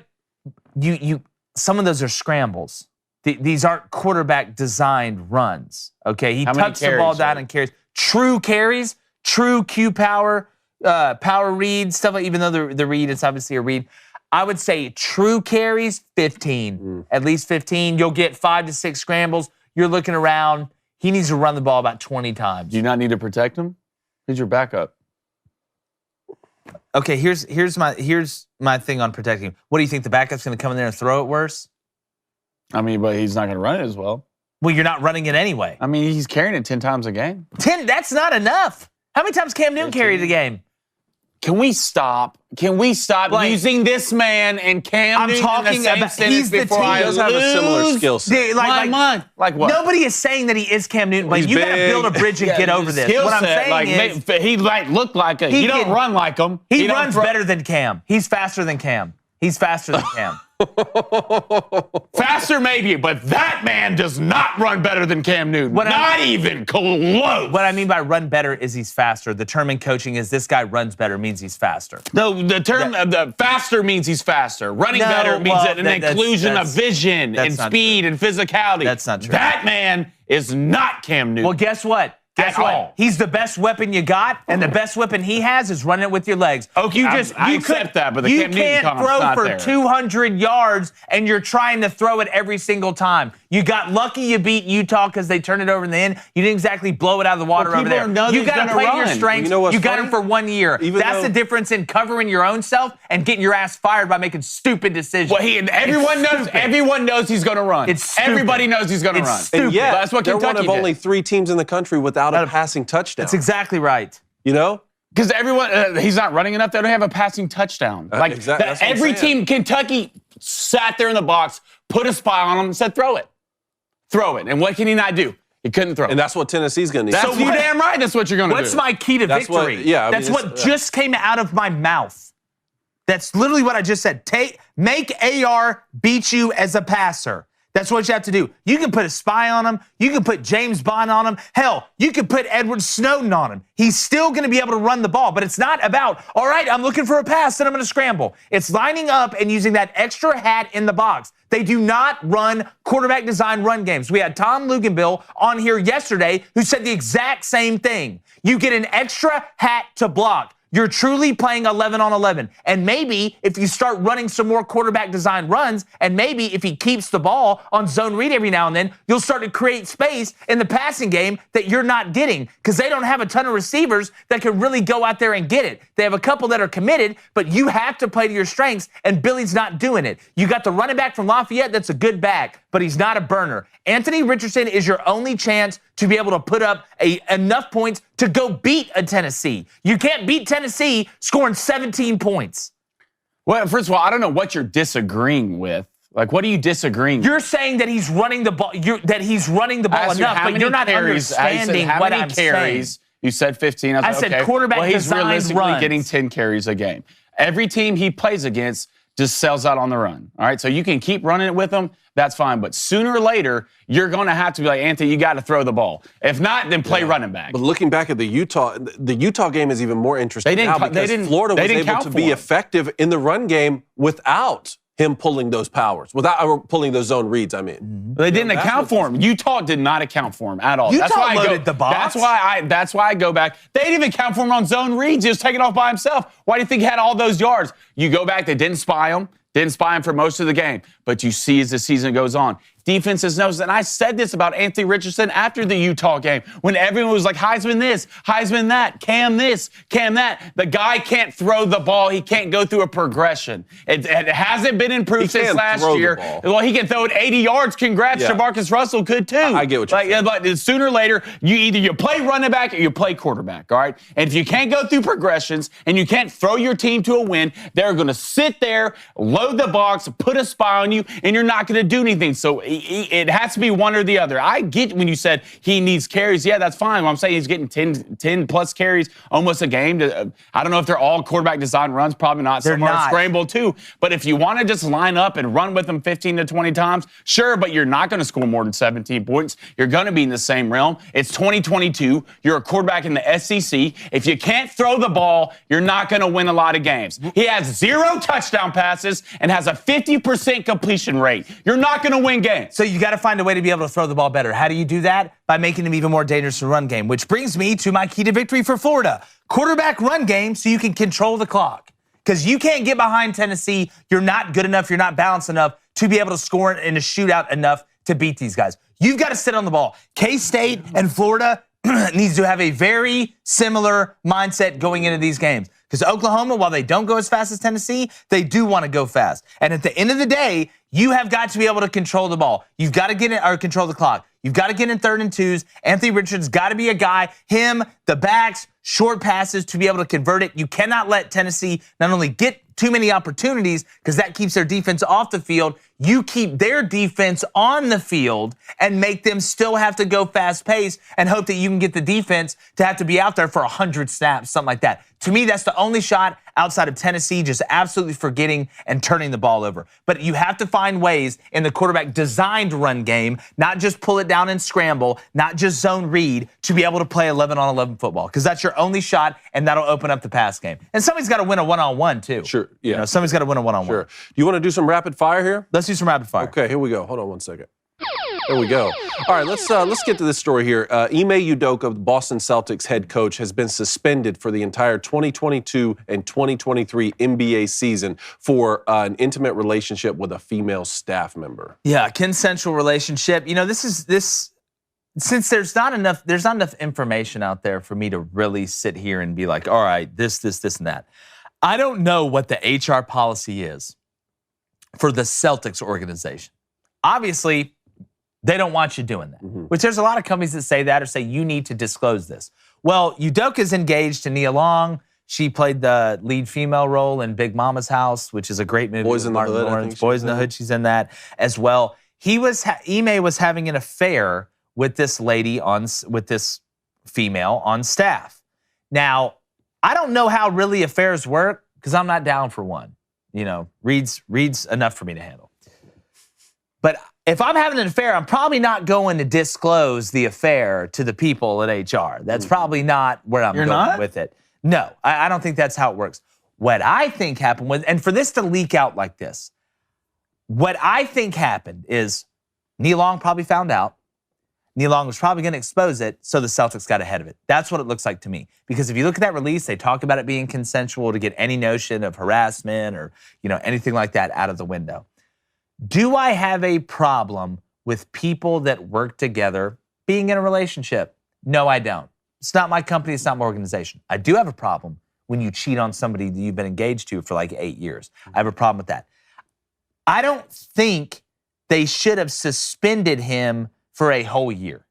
Speaker 1: you some of those are scrambles. These aren't quarterback designed runs. Okay, he tucks the ball down and carries. True carries, true Q power, power read stuff. Even though the read is obviously a read, I would say true carries 15, at least 15. You'll get 5 to 6 scrambles. You're looking around. He needs to run the ball about 20 times.
Speaker 3: Do you not need to protect him? Who's your backup?
Speaker 1: Okay, here's my thing on protecting him. What do you think? The backup's going to come in there and throw it worse?
Speaker 3: I mean, but he's not going to run it as well.
Speaker 1: Well, you're not running it anyway.
Speaker 3: I mean, he's carrying it 10 times a game.
Speaker 1: 10? That's not enough. How many times Cam Newton carried the game?
Speaker 3: Can we stop using this man and Cam Newton in the same sentence before I
Speaker 2: does have a similar skill set.
Speaker 3: Like what?
Speaker 1: Nobody is saying that he is Cam Newton, but you got to build a bridge and get over this. What I'm saying is,
Speaker 3: he look like he don't run like him.
Speaker 1: He runs better than Cam. He's faster than Cam.
Speaker 3: Faster maybe, but that man does not run better than Cam Newton. Not even close.
Speaker 1: What I mean by run better is he's faster. The term in coaching is this guy runs better means he's faster.
Speaker 3: No, the term the faster means he's faster. Running better means an inclusion of vision and speed and physicality.
Speaker 1: That's not true.
Speaker 3: That man is not Cam Newton.
Speaker 1: Well, guess what? He's the best weapon you got, and the best weapon he has is running it with your legs.
Speaker 3: Okay, I accept that, but the Cam Newton
Speaker 1: can't throw
Speaker 3: not
Speaker 1: for
Speaker 3: there.
Speaker 1: 200 yards, and you're trying to throw it every single time. You got lucky you beat Utah because they turned it over in the end. You didn't exactly blow it out of the water over there. You got to play to your strengths. You got him for 1 year. That's the difference in covering your own self and getting your ass fired by making stupid decisions.
Speaker 3: Well, everyone knows he's going to run. Everybody knows he's going to run.
Speaker 2: And yet,
Speaker 3: that's what
Speaker 2: they're
Speaker 3: Kentucky
Speaker 2: one of only 3 teams in the country without a passing touchdown.
Speaker 1: That's exactly right.
Speaker 2: You know?
Speaker 3: Because everyone, he's not running enough. They don't have a passing touchdown. Every team, Kentucky sat there in the box, put a spy on him, and said, throw it. Throw it. And what can he not do? He couldn't throw.
Speaker 2: And that's what Tennessee's going to need.
Speaker 3: That's you damn right. That's what you're going to do.
Speaker 1: What's my key to victory? That's what just came out of my mouth. That's literally what I just said. Make AR beat you as a passer. That's what you have to do. You can put a spy on him. You can put James Bond on him. Hell, you can put Edward Snowden on him. He's still going to be able to run the ball, but it's not about, all right, I'm looking for a pass and I'm going to scramble. It's lining up and using that extra hat in the box. They do not run quarterback design run games. We had Tom Luganbill on here yesterday who said the exact same thing. You get an extra hat to block. You're truly playing 11 on 11. And maybe if you start running some more quarterback design runs, and maybe if he keeps the ball on zone read every now and then, you'll start to create space in the passing game that you're not getting because they don't have a ton of receivers that can really go out there and get it. They have a couple that are committed, but you have to play to your strengths, and Billy's not doing it. You got the running back from Lafayette that's a good back, but he's not a burner. Anthony Richardson is your only chance to be able to put up enough points to go beat a Tennessee. You can't beat Tennessee scoring 17 points.
Speaker 3: Well, first of all, I don't know what you're disagreeing with. Like, what are you disagreeing with?
Speaker 1: You're saying that he's running the ball, that he's running the ball enough, but you're not understanding what I'm saying.
Speaker 3: You said 15. I said, okay.
Speaker 1: Quarterback
Speaker 3: he's
Speaker 1: design
Speaker 3: realistically
Speaker 1: runs.
Speaker 3: getting 10 carries a game. Every team he plays against just sells out on the run. All right, so you can keep running it with them. That's fine. But sooner or later, you're going to have to be like, Anthony, you got to throw the ball. If not, then play running back.
Speaker 2: But looking back at the Utah game is even more interesting now because Florida was able to be effective in the run game without him pulling those powers, without pulling those zone reads, I mean.
Speaker 3: They didn't account for him. Utah did not account for him at all.
Speaker 1: Utah loaded the box.
Speaker 3: That's why I go back. They didn't even account for him on zone reads. He was taking off by himself. Why do you think he had all those yards? You go back, they didn't spy him. Didn't spy him for most of the game. But you see as the season goes on, defenses knows. And I said this about Anthony Richardson after the Utah game when everyone was like, Heisman this, Heisman that, Cam this, Cam that. The guy can't throw the ball. He can't go through a progression. It hasn't been improved since last year. Well, he can throw it 80 yards. Congrats. Jamarcus Russell could too.
Speaker 2: I get what you're saying.
Speaker 3: But sooner or later, you play running back or you play quarterback, all right? And if you can't go through progressions and you can't throw your team to a win, they're going to sit there, load the box, put a spy on you, and you're not going to do anything. So it has to be one or the other. I get when you said he needs carries. Yeah, that's fine. What I'm saying he's getting 10 plus carries almost a game. I don't know if they're all quarterback design runs. Probably not.
Speaker 1: They're
Speaker 3: Some are
Speaker 1: not.
Speaker 3: scramble too. But if you want to just line up and run with them 15 to 20 times, sure, but you're not going to score more than 17 points. You're going to be in the same realm. It's 2022. You're a quarterback in the SEC. If you can't throw the ball, you're not going to win a lot of games. He has 0 touchdown passes and has a 50% completion rate. You're not going to win games.
Speaker 1: So you got to find a way to be able to throw the ball better. How do you do that? By making him even more dangerous in the run game, which brings me to my key to victory for Florida. Quarterback run game so you can control the clock. Because you can't get behind Tennessee. You're not good enough. You're not balanced enough to be able to score in a shootout enough to beat these guys. You've got to sit on the ball. K-State and Florida needs to have a very similar mindset going into these games. Because Oklahoma, while they don't go as fast as Tennessee, they do want to go fast. And at the end of the day, you have got to be able to control the ball. You've got to get in or control the clock. You've got to get in 3rd and 2s. Anthony Richards got to be a guy, him, the backs, short passes to be able to convert it. You cannot let Tennessee not only get too many opportunities because that keeps their defense off the field. You keep their defense on the field and make them still have to go fast pace and hope that you can get the defense to have to be out there for 100 snaps, something like that. To me, that's the only shot outside of Tennessee just absolutely forgetting and turning the ball over. But you have to find ways in the quarterback designed run game, not just pull it down and scramble, not just zone read, to be able to play 11-on-11 football because that's your only shot and that'll open up the pass game. And somebody's got to win a one-on-one too.
Speaker 2: Sure, yeah.
Speaker 1: You know, somebody's got to win a one-on-one.
Speaker 2: Sure. You want to do some rapid fire here?
Speaker 1: Let's do some rapid fire.
Speaker 2: Okay, here we go. Hold on one second. There we go. All right, let's get to this story here. Ime Udoka, the Boston Celtics head coach, has been suspended for the entire 2022 and 2023 NBA season for an intimate relationship with a female staff member.
Speaker 1: Yeah, consensual relationship. You know, this since there's not enough information out there for me to really sit here and be like, all right, this, and that. I don't know what the HR policy is for the Celtics organization. Obviously, they don't want you doing that, which there's a lot of companies that say that or say you need to disclose this. Well, Udoka's engaged to Nia Long. She played the lead female role in Big Mama's House, which is a great movie.
Speaker 2: Boys in the Hood.
Speaker 1: Lawrence. Boys in the Hood, she's in that as well. Ime was having an affair with this lady with this female on staff. Now, I don't know how really affairs work because I'm not down for one. You know, reads enough for me to handle. But if I'm having an affair, I'm probably not going to disclose the affair to the people at HR. That's probably not where I'm going with it. No, I don't think that's how it works. What I think happened was, and for this to leak out like this, what I think happened is Nia Long probably found out. Nia Long was probably going to expose it, so the Celtics got ahead of it. That's what it looks like to me. Because if you look at that release, they talk about it being consensual to get any notion of harassment or, you know, anything like that out of the window. Do I have a problem with people that work together being in a relationship? No, I don't. It's not my company. It's not my organization. I do have a problem when you cheat on somebody that you've been engaged to for like 8 years. I have a problem with that. I don't think they should have suspended him for a whole year.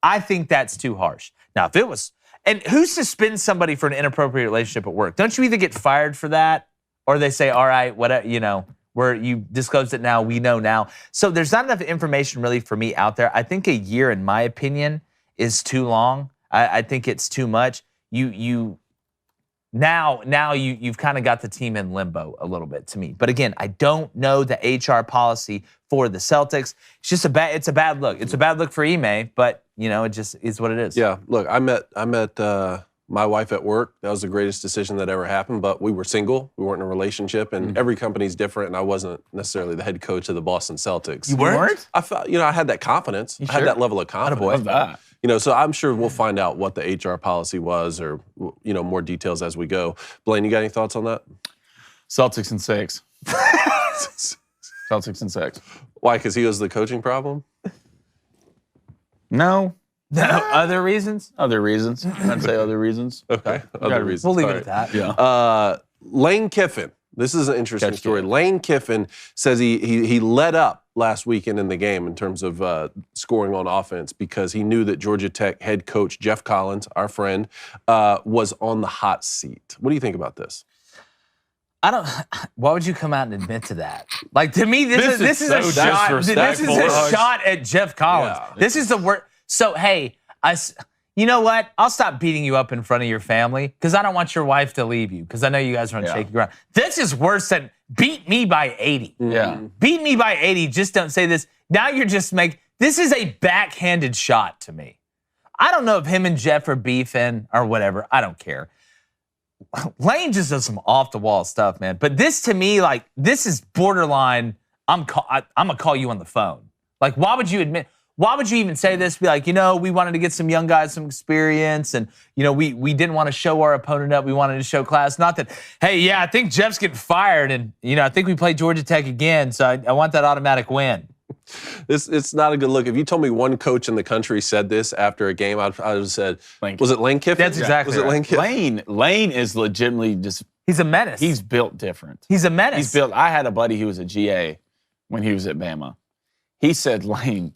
Speaker 1: I think that's too harsh. Now, if it was, and who suspends somebody for an inappropriate relationship at work? Don't you either get fired for that or they say, all right, whatever, you know, where you disclosed it now, we know now. So there's not enough information really for me out there. I think a year, in my opinion, is too long. I think it's too much. You've kind of got the team in limbo a little bit to me. But again, I don't know the HR policy for the Celtics. It's just it's a bad look. It's a bad look for Ime, but you know, it just is what it is.
Speaker 2: Yeah, look, I met my wife at work. That was the greatest decision that ever happened, but we were single. We weren't in a relationship, and every company's different, and I wasn't necessarily the head coach of the Boston Celtics.
Speaker 1: You weren't?
Speaker 2: I felt, I had that confidence. I had that level of confidence.
Speaker 3: Love that.
Speaker 2: So I'm sure we'll find out what the HR policy was or, more details as we go. Blaine, you got any thoughts on that?
Speaker 3: Celtics in 6. Celtics in 6.
Speaker 2: Why? Because he was the coaching problem?
Speaker 3: No.
Speaker 1: Other reasons?
Speaker 3: Other reasons. I'd say other reasons.
Speaker 2: Okay. Other reasons.
Speaker 1: We'll leave
Speaker 2: All
Speaker 1: it
Speaker 2: right.
Speaker 1: at that.
Speaker 3: Yeah.
Speaker 2: Lane Kiffin. This is an interesting story. Lane Kiffin says he let up last weekend in the game in terms of scoring on offense because he knew that Georgia Tech head coach Jeff Collins, our friend, was on the hot seat. What do you think about this?
Speaker 1: I don't. Why would you come out and admit to that? Like, to me, this is
Speaker 3: so
Speaker 1: a shot. This is
Speaker 3: disrespectful.
Speaker 1: a shot at Jeff Collins.
Speaker 2: Yeah.
Speaker 1: This is the worst. So, hey, you know what? I'll stop beating you up in front of your family because I don't want your wife to leave you because I know you guys are on shaky ground. This is worse than beat me by 80.
Speaker 3: Yeah.
Speaker 1: Beat me by 80. Just don't say this. Now you're just this is a backhanded shot to me. I don't know if him and Jeff are beefing or whatever. I don't care. Lane just does some off-the-wall stuff, man. But this, to me, like, this is borderline, I'm going to call you on the phone. Like, why would you even say this? Be like, we wanted to get some young guys some experience, and, we didn't want to show our opponent up. We wanted to show class. Not that, hey, yeah, I think Jeff's getting fired, and, I think we play Georgia Tech again, so I want that automatic win.
Speaker 2: It's not a good look. If you told me one coach in the country said this after a game, I would have said, was it Lane Kiffin?
Speaker 1: That's exactly
Speaker 2: Was it
Speaker 1: right.
Speaker 2: Lane Kiffin?
Speaker 3: Lane is legitimately just.
Speaker 1: He's a menace.
Speaker 3: He's built different.
Speaker 1: He's a menace.
Speaker 3: I had a buddy who was a GA when he was at Bama. He said Lane,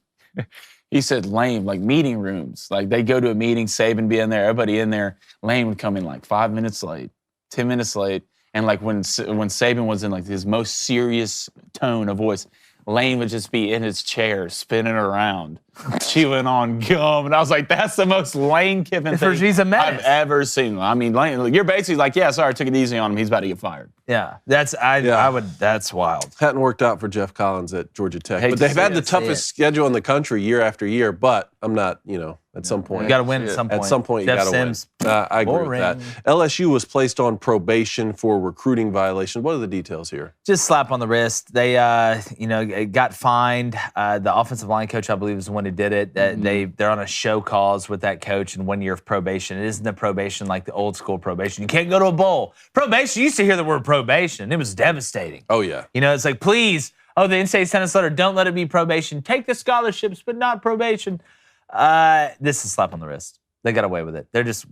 Speaker 3: like meeting rooms. Like they go to a meeting, Saban be in there, everybody in there. Lane would come in like 5 minutes late, 10 minutes late. And like when Saban was in like his most serious tone of voice, Lane would just be in his chair spinning around, chewing on gum. And I was like, that's the most Lane Kiffin thing
Speaker 1: He's a menace.
Speaker 3: I've ever seen. I mean, Lane, you're basically like, yeah, sorry, I took it easy on him. He's about to get fired.
Speaker 1: Yeah, that's wild.
Speaker 2: Hadn't worked out for Jeff Collins at Georgia Tech.
Speaker 3: Hate
Speaker 2: But
Speaker 3: to
Speaker 2: they've
Speaker 3: see
Speaker 2: had
Speaker 3: it.
Speaker 2: the toughest schedule in the country year after year. But I'm not, at some point.
Speaker 1: You got to win at some point.
Speaker 2: At some point,
Speaker 1: Jeff
Speaker 2: you got to win.
Speaker 1: Sims.
Speaker 2: I agree
Speaker 1: Boring.
Speaker 2: with that. LSU was placed on probation for recruiting violations. What are the details here?
Speaker 1: Just slap on the wrist. They, got fined. The offensive line coach, I believe, is the one who did it. They're on a show cause with that coach and 1 year of probation. It isn't the probation like the old school probation. You can't go to a bowl. Probation, you used to hear the word probation. It was devastating.
Speaker 2: Oh, yeah.
Speaker 1: It's like, please, the in-state sent us a letter, don't let it be probation. Take the scholarships, but not probation. This is slap on the wrist. They got away with it. They're just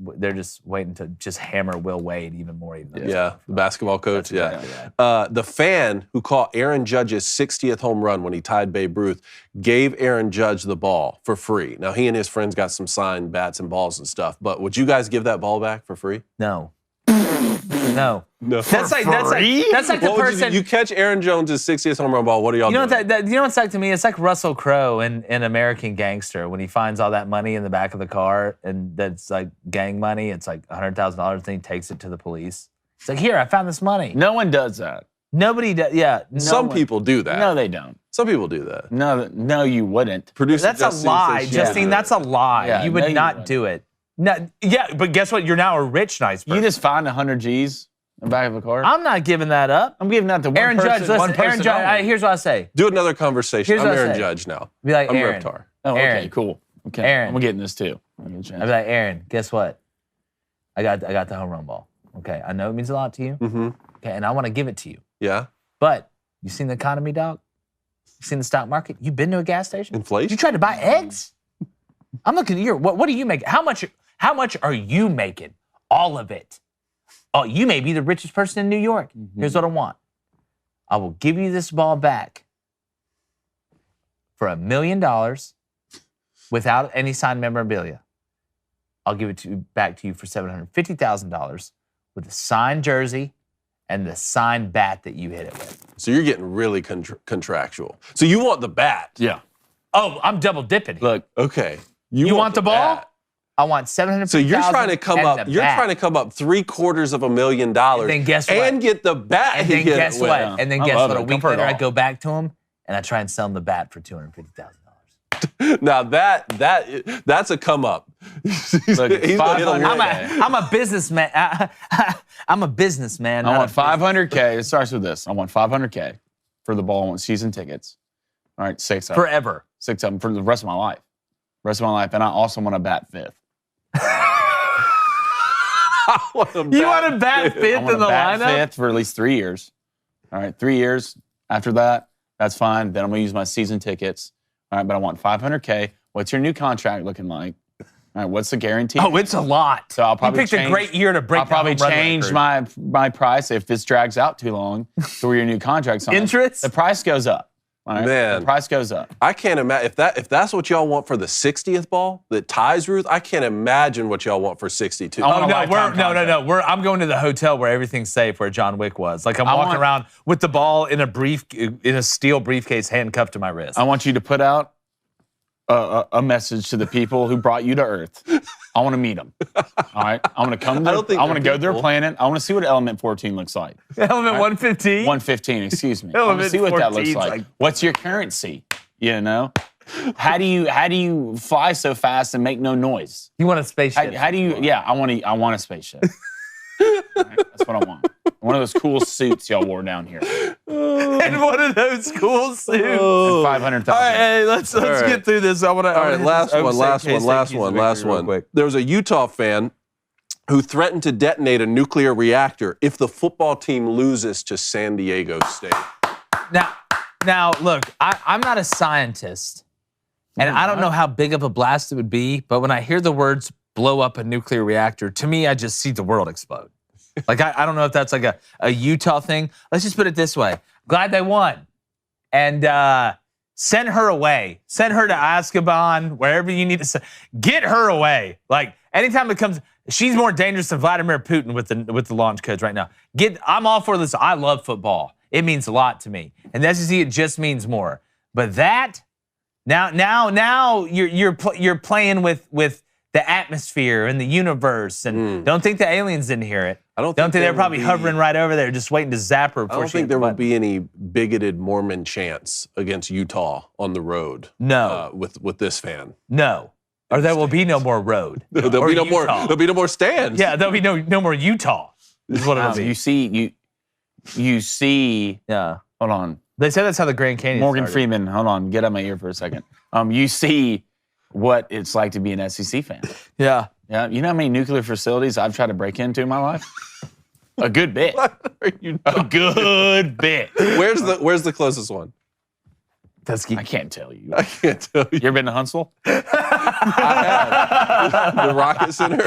Speaker 1: waiting to just hammer Will Wade even more.
Speaker 2: Yeah, the basketball coach, the fan who caught Aaron Judge's 60th home run when he tied Babe Ruth gave Aaron Judge the ball for free. Now, he and his friends got some signed bats and balls and stuff, but would you guys give that ball back for free?
Speaker 1: No. No. That's like the person.
Speaker 2: You catch Aaron Jones' 60th home run ball, what are y'all doing?
Speaker 1: You know what's like to me? It's like Russell Crowe in American Gangster when he finds all that money in the back of the car and that's like gang money. It's like $100,000 and he takes it to the police. It's like, here, I found this money.
Speaker 3: No one does that.
Speaker 1: Nobody does. Yeah.
Speaker 2: Some people do that.
Speaker 3: No, they don't.
Speaker 2: Some people do that.
Speaker 3: No, you wouldn't.
Speaker 2: Producer
Speaker 1: That's
Speaker 2: Justine
Speaker 1: a lie,
Speaker 2: says she
Speaker 1: Justine.
Speaker 2: would.
Speaker 1: That's a lie.
Speaker 3: Yeah,
Speaker 1: you would
Speaker 3: no, you
Speaker 1: not
Speaker 3: wouldn't.
Speaker 1: do it. No, yeah, but guess what? You're now a rich, nice person.
Speaker 3: You just find 100 G's in the back of a car.
Speaker 1: I'm not giving that up.
Speaker 3: I'm giving that to one
Speaker 1: Aaron
Speaker 3: person.
Speaker 1: Judge, listen,
Speaker 3: one person
Speaker 1: Aaron Judge,
Speaker 3: only.
Speaker 1: here's what I say.
Speaker 2: Do another conversation.
Speaker 1: Here's
Speaker 2: I'm
Speaker 1: what I
Speaker 2: Aaron
Speaker 1: say.
Speaker 2: Judge now.
Speaker 1: Be like,
Speaker 2: I'm
Speaker 1: Aaron.
Speaker 2: Reptar.
Speaker 3: Oh, okay,
Speaker 1: Aaron.
Speaker 3: cool. Okay,
Speaker 1: Aaron.
Speaker 3: I'm getting this too.
Speaker 1: I'd be like, Aaron, guess what? I got the home run ball. Okay, I know it means a lot to you.
Speaker 2: Mm-hmm.
Speaker 1: Okay, and I want to give it to you.
Speaker 2: Yeah.
Speaker 1: But you seen the economy, dog? You seen the stock market? You been to a gas station?
Speaker 2: Inflation?
Speaker 1: You tried to buy eggs? I'm looking at your. What do you make? How much are you making? All of it. Oh, you may be the richest person in New York. Here's what I want. I will give you this ball back for $1 million without any signed memorabilia. I'll give it back to you for $750,000 with a signed jersey and the signed bat that you hit it with.
Speaker 2: So you're getting really contractual. So you want the bat?
Speaker 3: Yeah.
Speaker 1: Oh, I'm double dipping.
Speaker 3: Look,
Speaker 2: Okay.
Speaker 1: You want the ball?
Speaker 2: bat.
Speaker 1: I want $750,000.
Speaker 2: So you're trying to come up. You're trying to come up $750,000.
Speaker 1: And then guess what?
Speaker 2: And get the bat.
Speaker 1: And
Speaker 2: he
Speaker 1: then
Speaker 2: hit it
Speaker 1: guess
Speaker 2: with.
Speaker 1: what? And then
Speaker 3: I
Speaker 1: guess
Speaker 3: love
Speaker 1: what?
Speaker 3: it.
Speaker 1: A week
Speaker 3: Come for it
Speaker 1: later, I
Speaker 3: all.
Speaker 1: go back to him and I try and sell him the bat for $250,000.
Speaker 2: Now that's a come up.
Speaker 3: Look,
Speaker 2: He's gonna hit a
Speaker 1: I'm a businessman. I'm a businessman.
Speaker 3: I
Speaker 1: not
Speaker 3: want
Speaker 1: a business-
Speaker 3: $500K. It starts with this. I want $500K for the ball. I want season tickets. All right, 6 of them.
Speaker 1: forever.
Speaker 3: 6 of them for the rest of my life. And I also want a bat fifth.
Speaker 1: You want to bat
Speaker 3: I
Speaker 1: fifth
Speaker 3: want
Speaker 1: in the
Speaker 3: a bat
Speaker 1: lineup?
Speaker 3: fifth for at least 3 years. All right, 3 years. After that, that's fine. Then I'm going to use my season tickets. All right, but I want $500K. What's your new contract looking like? All right, what's the guarantee?
Speaker 1: Oh, it's a lot.
Speaker 3: So I'll probably
Speaker 1: you picked a
Speaker 3: change-
Speaker 1: great year to break
Speaker 3: I'll probably
Speaker 1: the home run
Speaker 3: change
Speaker 1: record.
Speaker 3: my price if this drags out too long to where your new contract's on.
Speaker 1: Interest?
Speaker 3: The price goes up. All right?
Speaker 2: Man.
Speaker 3: The price goes up.
Speaker 2: I can't imagine if that's what y'all want for the 60th ball that ties Ruth. I can't imagine what y'all want for 62.
Speaker 3: I want
Speaker 1: Oh
Speaker 3: a
Speaker 1: no,
Speaker 3: lifetime contract.
Speaker 1: I'm going to the hotel where everything's safe, where John Wick was. Like I'm walking around with the ball in a steel briefcase handcuffed to my wrist.
Speaker 3: I want you to put out a message to the people who brought you to Earth. I want to meet them. All right, I want to come. I want to go to their planet. I want to see what Element 14 looks like.
Speaker 1: Element 115.
Speaker 3: 115. Excuse me. I want to see what that looks like. What's your currency? You know, how do you fly so fast and make no noise?
Speaker 1: You want a spaceship?
Speaker 3: How do you? Yeah, I want a spaceship. Right, that's what I want. One of those cool suits y'all wore down here.
Speaker 1: And one of those cool suits.
Speaker 3: And 500,000.
Speaker 1: All right, hey, let's get through this. I want to.
Speaker 2: All right, last one. There was a Utah fan who threatened to detonate a nuclear reactor if the football team loses to San Diego State.
Speaker 1: Now, look, I'm not a scientist, and I don't know how big of a blast it would be, but when I hear the words blow up a nuclear reactor, to me, I just see the world explode. Like, I don't know if that's like a Utah thing. Let's just put it this way. Glad they won. And send her away. Send her to Azkaban, wherever you need to send. Get her away. Like, anytime it comes, she's more dangerous than Vladimir Putin with the launch codes right now. I'm all for this. I love football. It means a lot to me. And the SEC, it just means more. But that, now you're playing with the atmosphere and the universe, and don't think the aliens didn't hear it. Don't think they're probably hovering right over there, just waiting to zap her.
Speaker 2: I don't think there will be any bigoted Mormon chants against Utah on the road.
Speaker 1: No,
Speaker 2: with this fan.
Speaker 1: No, or there will be no more road.
Speaker 2: There'll be no more. There'll be no more stands.
Speaker 1: Yeah, there'll be no more Utah. Is what it'll be.
Speaker 3: You see.
Speaker 1: Yeah.
Speaker 3: Hold on.
Speaker 1: They said that's how the Grand Canyon.
Speaker 3: Morgan
Speaker 1: started.
Speaker 3: Freeman. Hold on. Get out my ear for a second. You see what it's like to be an SEC fan.
Speaker 1: Yeah.
Speaker 3: Yeah. You know how many nuclear facilities I've tried to break into in my life? A good bit.
Speaker 2: What are you
Speaker 3: a good bit.
Speaker 2: Where's the closest one?
Speaker 3: I can't tell you.
Speaker 2: I can't tell you.
Speaker 3: You ever been to Huntsville?
Speaker 2: I have. The Rocket Center.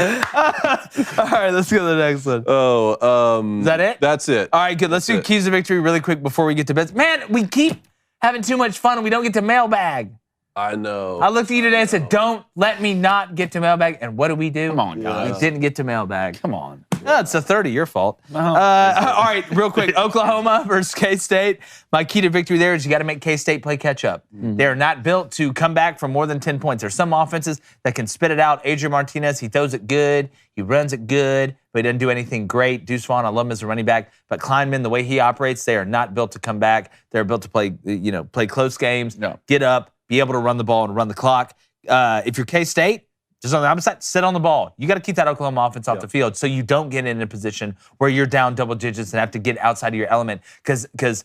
Speaker 1: All right, let's go to the next one.
Speaker 2: Oh,
Speaker 1: is that it?
Speaker 2: That's it.
Speaker 1: All right, good. Let's do keys to victory really quick before we get to bed. Man, we keep having too much fun and we don't get to mailbag.
Speaker 2: I know.
Speaker 1: I looked at you today and said, don't let me not get to mailbag. And what do?
Speaker 3: Come on, guys.
Speaker 1: We didn't get to mailbag.
Speaker 3: Come on.
Speaker 1: No, it's a 30, your fault.
Speaker 3: No.
Speaker 1: All right, real quick. Oklahoma versus K-State. My key to victory there is you got to make K-State play catch-up. Mm-hmm. They're not built to come back from more than 10 points. There's some offenses that can spit it out. Adrian Martinez, he throws it good. He runs it good, but he doesn't do anything great. Deuce Vaughn, I love him as a running back. But Kleinman, the way he operates, they are not built to come back. They're built to play close games, get up, be able to run the ball and run the clock. If you're K-State, just on the opposite, sit on the ball. You got to keep that Oklahoma offense off the field so you don't get in a position where you're down double digits and have to get outside of your element. Because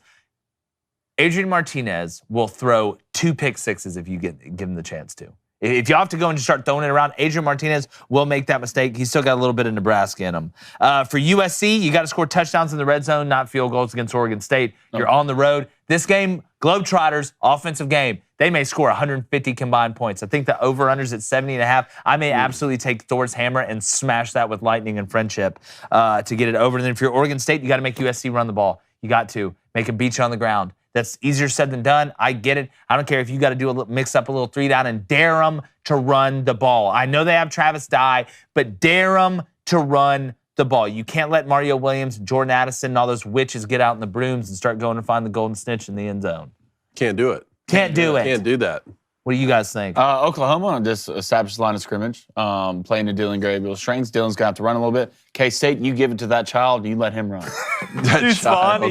Speaker 1: Adrian Martinez will throw 2 pick sixes if you give him the chance to. If you have to go and just start throwing it around, Adrian Martinez will make that mistake. He's still got a little bit of Nebraska in him. For USC, you got to score touchdowns in the red zone, not field goals against Oregon State. You're on the road. This game, Globetrotters, offensive game. They may score 150 combined points. I think the over-under's at 70.5. I may absolutely take Thor's hammer and smash that with lightning and friendship to get it over. And then if you're Oregon State, you got to make USC run the ball. You got to make them beat you on the ground. That's easier said than done. I get it. I don't care if you got to do mix up a little 3-down and dare them to run the ball. I know they have Travis Dye, but dare them to run the ball. You can't let Mario Williams, Jordan Addison, and all those witches get out in the brooms and start going to find the golden snitch in the end zone.
Speaker 2: Can't do it.
Speaker 1: Can't do it.
Speaker 2: Can't do that.
Speaker 1: What do you guys think?
Speaker 3: Oklahoma just established the line of scrimmage, playing to Dylan Gabriel's strengths. Dylan's got to run a little bit. K-State, you give it to that child and you let him run.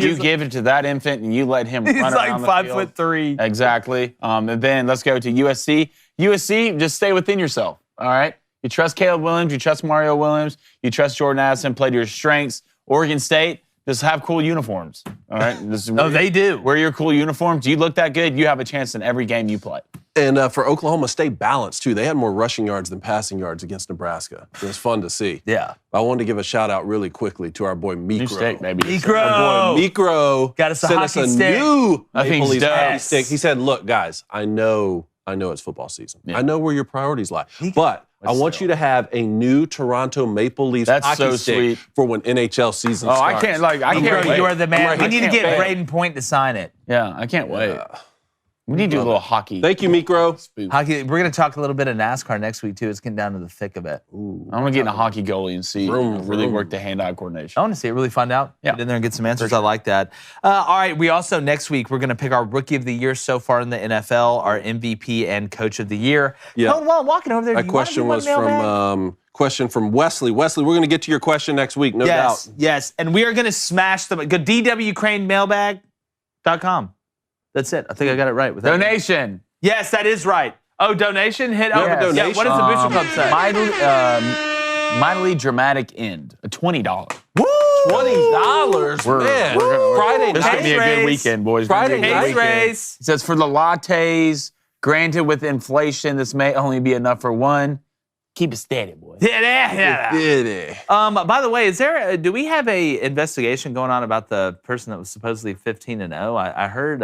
Speaker 3: You give it to that infant and you let him run around the field.
Speaker 1: He's like 5'3".
Speaker 3: Exactly. And then let's go to USC. USC, just stay within yourself, all right? You trust Caleb Williams. You trust Mario Williams. You trust Jordan Addison. Play to your strengths. Oregon State, just have cool uniforms, all right?
Speaker 1: They do.
Speaker 3: Wear your cool uniforms. You look that good, you have a chance in every game you play.
Speaker 2: And for Oklahoma State, balance, too. They had more rushing yards than passing yards against Nebraska. It was fun to see.
Speaker 1: Yeah.
Speaker 2: I wanted to give a shout-out really quickly to our boy Mikro.
Speaker 3: New stick, baby.
Speaker 1: Mikro!
Speaker 2: Our boy Mikro
Speaker 1: got us a
Speaker 2: sent
Speaker 1: hockey
Speaker 2: us a
Speaker 1: stick.
Speaker 2: new
Speaker 3: I think
Speaker 2: Maple Leafs
Speaker 3: he's
Speaker 2: hockey
Speaker 3: dope.
Speaker 2: stick. He said, look, guys, I know it's football season.
Speaker 3: Yeah.
Speaker 2: I know where your priorities lie. But I want you to have a new Toronto Maple Leafs hockey
Speaker 3: so
Speaker 2: stick
Speaker 3: sweet.
Speaker 2: for when NHL season starts.
Speaker 3: I can't wait.
Speaker 1: You are the man.
Speaker 2: Right
Speaker 1: We need to
Speaker 2: here.
Speaker 1: get Braden Point to sign it.
Speaker 3: Yeah, I can't wait. We need to do a little hockey.
Speaker 2: Thank you, Mikro.
Speaker 1: Hockey. We're going to talk a little bit of NASCAR next week, too. It's getting down to the thick of it.
Speaker 2: Ooh.
Speaker 3: I'm going to get in a hockey goalie and see really work the hand-eye
Speaker 1: I
Speaker 3: coordination.
Speaker 1: want to see it, really find out.
Speaker 3: Yeah.
Speaker 1: Get in there and get some answers. I like that. All right, we also, next week, we're going to pick our Rookie of the Year so far in the NFL, our MVP and Coach of the Year.
Speaker 2: Yeah.
Speaker 1: Hold on, while I'm walking over there,
Speaker 2: That question was from Wesley. Wesley, we're going to get to your question next week, no doubt.
Speaker 1: Yes, and we are going to smash them. Go dwcranemailbag.com. That's it. I think I got it right. With that.
Speaker 3: Donation.
Speaker 1: Yes, that is right. Oh, donation? Hit up.
Speaker 2: have a donation?
Speaker 1: Yeah, what does the Booster Club say?
Speaker 3: Mightily dramatic end. A $20.
Speaker 1: Woo!
Speaker 2: $20, man. Friday
Speaker 3: This is going to be a good weekend, boys.
Speaker 2: Friday
Speaker 1: Case race.
Speaker 3: It says for the lattes, granted with inflation, this may only be enough for one. Keep it steady, boys.
Speaker 1: Yeah.
Speaker 2: Did it.
Speaker 1: By the way, do we have a investigation going on about the person that was supposedly 15-0? I heard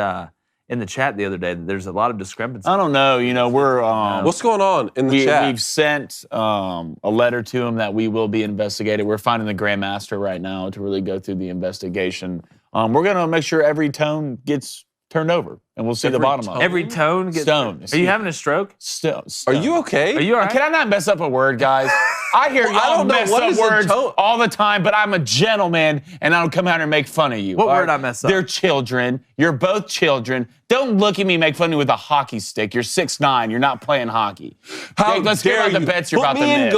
Speaker 1: in the chat the other day that there's a lot of discrepancy.
Speaker 3: I don't know. You know, we're
Speaker 2: What's going on in the chat?
Speaker 3: We've sent a letter to him that we will be investigated. We're finding the Grandmaster right now to really go through the investigation. We're going to make sure every tone gets turned over, and we'll see the bottom of it.
Speaker 1: Every tone gets
Speaker 3: Stone.
Speaker 1: Are you having a stroke?
Speaker 3: Stone.
Speaker 2: Are you okay?
Speaker 1: Are you all right?
Speaker 3: Can I not mess up a word, guys? I hear
Speaker 2: I
Speaker 3: y'all
Speaker 2: don't know.
Speaker 3: mess
Speaker 2: What
Speaker 3: up
Speaker 2: is a
Speaker 3: words
Speaker 2: tone?
Speaker 3: all the time, but I'm a gentleman, and I don't come out and make fun of you.
Speaker 1: What
Speaker 3: all
Speaker 1: word
Speaker 3: right?
Speaker 1: I mess up?
Speaker 3: They're children. You're both children. Don't look at me, make fun of me with a hockey stick. You're 6'9". You're not playing hockey. Jake, let's hear about the bets you're about to miss.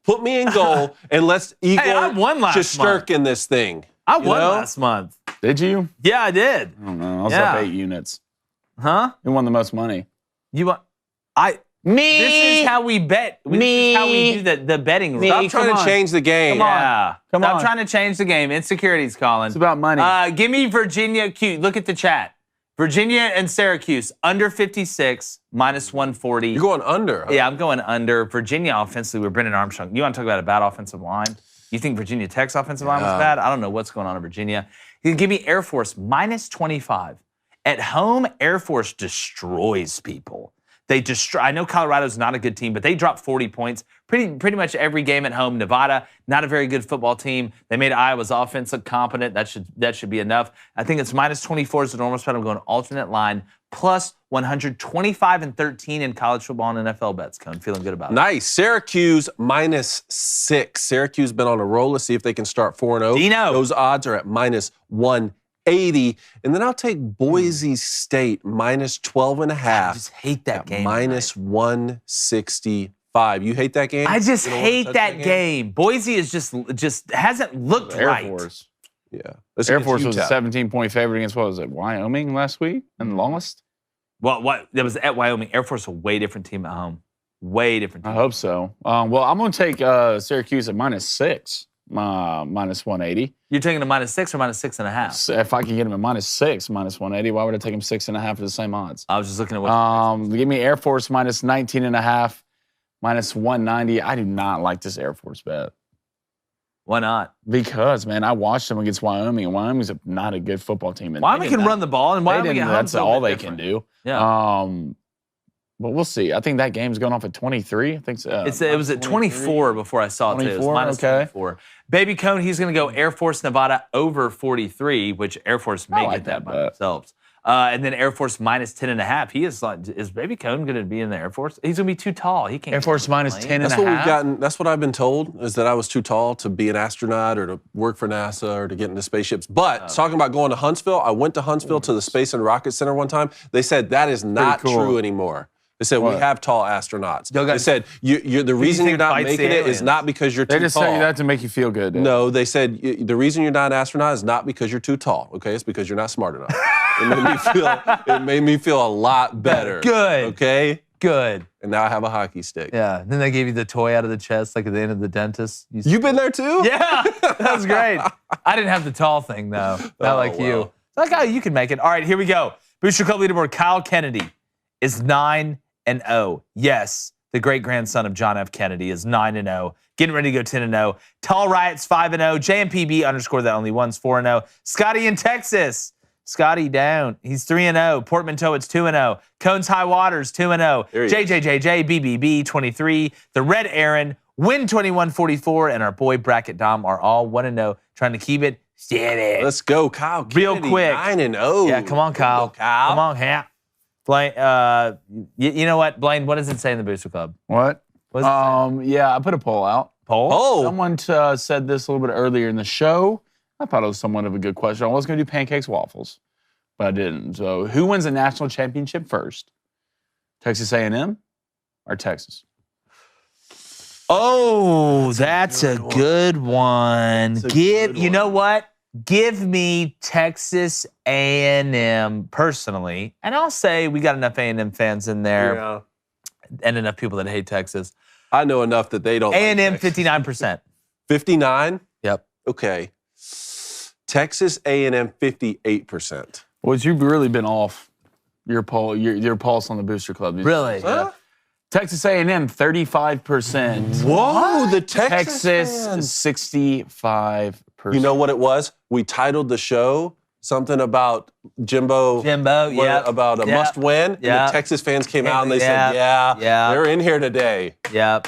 Speaker 2: Put me in goal, and let's Igor
Speaker 1: I won last month.
Speaker 2: in this thing.
Speaker 1: I won
Speaker 2: know?
Speaker 1: last month.
Speaker 3: Did you?
Speaker 1: Yeah, I did.
Speaker 3: I don't know. I was
Speaker 1: Yeah.
Speaker 3: up 8 units.
Speaker 1: Huh?
Speaker 3: Who won the most money?
Speaker 1: You want?
Speaker 3: Me.
Speaker 1: This is how we bet. This is how we do the betting rules.
Speaker 2: Stop trying to change the game.
Speaker 1: Yeah.
Speaker 3: Come
Speaker 1: Stop
Speaker 3: on.
Speaker 1: trying to change the game. Insecurity's calling.
Speaker 3: It's about money.
Speaker 1: Give me Virginia Q. Look at the chat. Virginia and Syracuse under 56 minus 140.
Speaker 2: You're going under. Huh?
Speaker 1: Yeah, I'm going under. Virginia offensively with Brendan Armstrong. You want to talk about a bad offensive line? You think Virginia Tech's offensive line was bad? I don't know what's going on in Virginia. You can give me Air Force minus 25. At home, Air Force destroys people. They destroy. I know Colorado's not a good team, but they dropped 40 points pretty much every game at home. Nevada, not a very good football team. They made Iowa's offense look competent. That should be enough. I think it's minus 24 is the normal spread. I'm going alternate line plus 125 and 13 in college football and NFL bets. Cone, feeling good about it.
Speaker 2: Nice. Syracuse minus 6. Syracuse been on a roll. Let's see if they can start 4-0.
Speaker 1: Dino.
Speaker 2: Those odds are at minus 180. And then I'll take Boise State minus 12.5.
Speaker 1: I just hate that game.
Speaker 2: Minus 165. You hate that game?
Speaker 1: I just
Speaker 2: You don't wanna
Speaker 1: hate
Speaker 2: touch
Speaker 1: that game. Boise is just hasn't looked
Speaker 3: Air
Speaker 1: right.
Speaker 3: Force.
Speaker 2: Yeah. Let's
Speaker 3: Air
Speaker 2: get
Speaker 3: Force was a
Speaker 2: Utah.
Speaker 3: 17-point favorite against, what was it, Wyoming last week and lost?
Speaker 1: Well, what that was at Wyoming. Air Force a way different team at home. Way different
Speaker 3: I
Speaker 1: team.
Speaker 3: hope so. Well, I'm going to take Syracuse at minus 6, minus 180.
Speaker 1: You're taking a minus 6 or minus 6.5?
Speaker 3: So if I can get him at minus 6, minus 180, why would I take him 6.5 for the same odds?
Speaker 1: I was just looking at what.
Speaker 3: Give me Air Force minus 19.5, minus 190. I do not like this Air Force bet.
Speaker 1: Why not?
Speaker 3: Because, man, I watched them against Wyoming, and Wyoming's not a good football team. And
Speaker 1: Wyoming can run the ball, and Wyoming at
Speaker 3: that's
Speaker 1: home's a
Speaker 3: all
Speaker 1: little
Speaker 3: they
Speaker 1: bit
Speaker 3: can
Speaker 1: different.
Speaker 3: do.
Speaker 1: Yeah.
Speaker 3: But we'll see. I think that game's going off at 23. I think so.
Speaker 1: It was at 24 before I saw it. Too. It was
Speaker 3: 24,
Speaker 1: minus
Speaker 3: okay.
Speaker 1: 24. Baby Cone, he's going to go Air Force Nevada over 43, which Air Force may
Speaker 3: like
Speaker 1: get that by
Speaker 3: that bet.
Speaker 1: themselves. And then Air Force minus 10.5. He is like, is Baby Cone going to be in the Air Force? He's going to be too tall. He can't.
Speaker 3: Air Force minus 10
Speaker 2: That's
Speaker 3: and a
Speaker 2: what we've
Speaker 3: half.
Speaker 2: gotten. That's what I've been told, is that I was too tall to be an astronaut or to work for NASA or to get into spaceships. But talking about going to Huntsville, I went to Huntsville to the Space and Rocket Center one time. They said that is not
Speaker 3: cool.
Speaker 2: true anymore. They said we have tall astronauts.
Speaker 1: Yo,
Speaker 2: They
Speaker 1: guys,
Speaker 2: said you're the reason
Speaker 1: think
Speaker 2: you're not
Speaker 1: fights the
Speaker 2: making it is
Speaker 1: aliens?
Speaker 2: not because you're
Speaker 3: They
Speaker 2: too
Speaker 3: just
Speaker 2: tall.
Speaker 3: tell you that to make you feel good.
Speaker 2: No, they said the reason you're not an astronaut is not because you're too tall. Okay, it's because you're not smart enough. It made me feel a lot better.
Speaker 1: Good.
Speaker 2: Okay.
Speaker 1: Good.
Speaker 2: And now I have a hockey stick.
Speaker 1: Yeah. Then they gave you the toy out of the chest, like at the end of the dentist.
Speaker 2: You been there too?
Speaker 1: Yeah, that was great. I didn't have the tall thing, though. Not like you.
Speaker 2: well.
Speaker 1: Like, oh, you can make it. All right, here we go. Booster Club leaderboard. Kyle Kennedy is 9-0. Yes, the great-grandson of John F. Kennedy is 9-0. Getting ready to go 10-0. Tall Riot's 5-0. JMPB underscore that only one's 4-0. Scotty in Texas. Scotty down. He's 3-0. Portmanteau, it's 2-0. Cones High Waters, 2-0.
Speaker 2: There he is.
Speaker 1: JJJJ, BBB, 23. The Red Aaron, Win 21-44, and our boy Bracket Dom are all 1-0, trying to keep it steady.
Speaker 2: Let's go, Kyle.
Speaker 1: Real
Speaker 2: Kennedy,
Speaker 1: quick.
Speaker 2: 9-0.
Speaker 1: Yeah, come on, Kyle.
Speaker 2: Go, Kyle.
Speaker 1: Come on, Hap. Blaine, you know what, Blaine? What does it say in the Booster Club?
Speaker 3: What?
Speaker 1: What does it say?
Speaker 3: Yeah, I put a poll out.
Speaker 1: Poll?
Speaker 2: Oh,
Speaker 3: Someone said this a little bit earlier in the show. I thought it was somewhat of a good question. I was going to do pancakes, waffles, but I didn't. So, who wins the national championship first? Texas A&M or Texas?
Speaker 1: Oh, that's a good one. You know what? Give me Texas A&M personally, and I'll say we got enough A&M fans in there
Speaker 2: yeah.
Speaker 1: and enough people that hate Texas.
Speaker 2: I know enough that they don't.
Speaker 1: A&M
Speaker 2: like Texas.
Speaker 1: 59%.
Speaker 2: 59?
Speaker 1: Yep.
Speaker 2: Okay. Texas A&M 58%.
Speaker 3: Well, you've really been off your pulse on the Booster Club.
Speaker 1: Really?
Speaker 2: Huh?
Speaker 3: Texas A&M 35%.
Speaker 2: Whoa, the
Speaker 3: Texas
Speaker 2: fans.
Speaker 3: 65%.
Speaker 2: You know what it was? We titled the show something about Jimbo.
Speaker 1: Yeah.
Speaker 2: About a must win. And
Speaker 1: Yeah.
Speaker 2: the Texas fans came out and they
Speaker 1: Yeah.
Speaker 2: said, yeah,
Speaker 1: Yeah.
Speaker 2: they're in here today.
Speaker 1: Yep.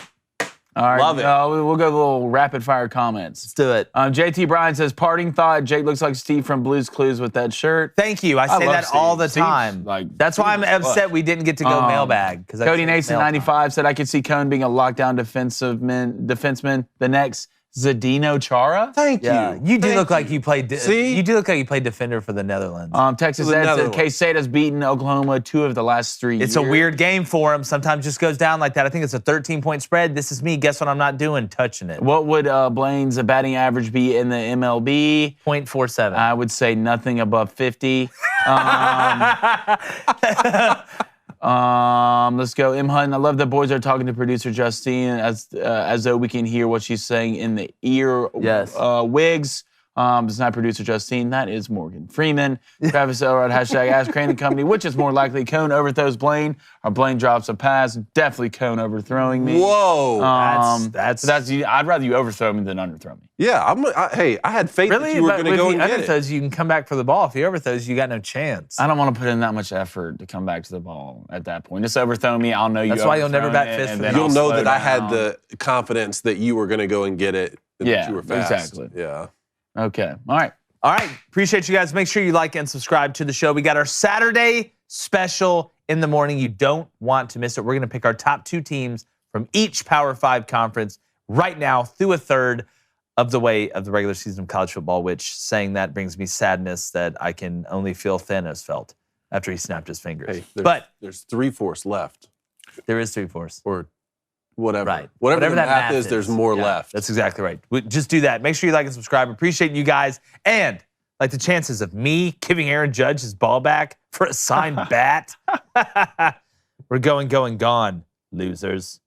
Speaker 3: All right,
Speaker 2: Love it.
Speaker 3: We'll go a little rapid fire comments.
Speaker 1: Let's do it.
Speaker 3: JT Bryan says, parting thought, Jake looks like Steve from Blue's Clues with that shirt.
Speaker 1: Thank you. I say
Speaker 3: love
Speaker 1: that all
Speaker 3: Steve.
Speaker 1: the
Speaker 3: Steve's
Speaker 1: time.
Speaker 3: That's
Speaker 1: why I'm upset we didn't get to go mailbag.
Speaker 3: Cody Nason, 95, said, I could see Cone being a lockdown defenseman. The next, Zdeno Chara.
Speaker 2: Thank
Speaker 1: Yeah,
Speaker 2: you.
Speaker 1: you do
Speaker 2: Thank
Speaker 1: look like you played.
Speaker 2: See?
Speaker 1: You do look like you played defender for the Netherlands.
Speaker 3: Texas
Speaker 2: The
Speaker 3: Ed said,
Speaker 2: Netherlands.
Speaker 3: K-State has beaten Oklahoma 2 of the last 3 years.
Speaker 1: It's a weird game for him. Sometimes just goes down like that. I think it's a 13-point spread. This is me. Guess what I'm not doing? Touching it.
Speaker 3: What would Blaine's batting average be in the MLB?
Speaker 1: 0.47.
Speaker 3: I would say nothing above 50. Let's go. M. Hutton, I love that boys are talking to producer Justine as though we can hear what she's saying in the ear
Speaker 1: Yes.
Speaker 3: wigs. It's not producer Justine. That is Morgan Freeman. Travis Elrod, hashtag Ask Crane and Company. Which is more likely, Cone overthrows Blaine or Blaine drops a pass? Definitely Cone overthrowing me.
Speaker 2: Whoa.
Speaker 3: I'd rather you overthrow me than underthrow me.
Speaker 2: Yeah, hey, I had faith that you were going to go and get it.
Speaker 1: underthrows, you can come back for the ball. If he overthrows, you got no chance.
Speaker 3: I don't want to put in that much effort to come back to the ball at that point. Just overthrow me. I'll know you.
Speaker 1: That's why you'll never
Speaker 3: overthrown
Speaker 1: bat
Speaker 3: it,
Speaker 1: fist
Speaker 3: and
Speaker 1: for
Speaker 3: then
Speaker 1: the-
Speaker 2: You'll
Speaker 3: I'll
Speaker 2: know
Speaker 3: slow
Speaker 2: that I had
Speaker 3: down.
Speaker 2: the confidence that you were going to go and get it and that
Speaker 3: Yeah,
Speaker 2: you were fast.
Speaker 3: exactly.
Speaker 2: Yeah.
Speaker 3: Okay. All right.
Speaker 1: All right. Appreciate you guys. Make sure you like and subscribe to the show. We got our Saturday special in the morning. You don't want to miss it. We're going to pick our top 2 teams from each Power 5 conference right now through a third of the way of the regular season of college football, which saying that brings me sadness that I can only feel Thanos felt after he snapped his fingers.
Speaker 2: Hey, there's 3/4 left.
Speaker 1: There is 3/4.
Speaker 2: Or whatever.
Speaker 1: Right.
Speaker 2: Whatever the
Speaker 1: that
Speaker 2: math is, there's more
Speaker 1: Yeah,
Speaker 2: left.
Speaker 1: That's exactly right. Just do that. Make sure you like and subscribe. Appreciate you guys. And like the chances of me giving Aaron Judge his ball back for a signed bat. We're going, gone, losers.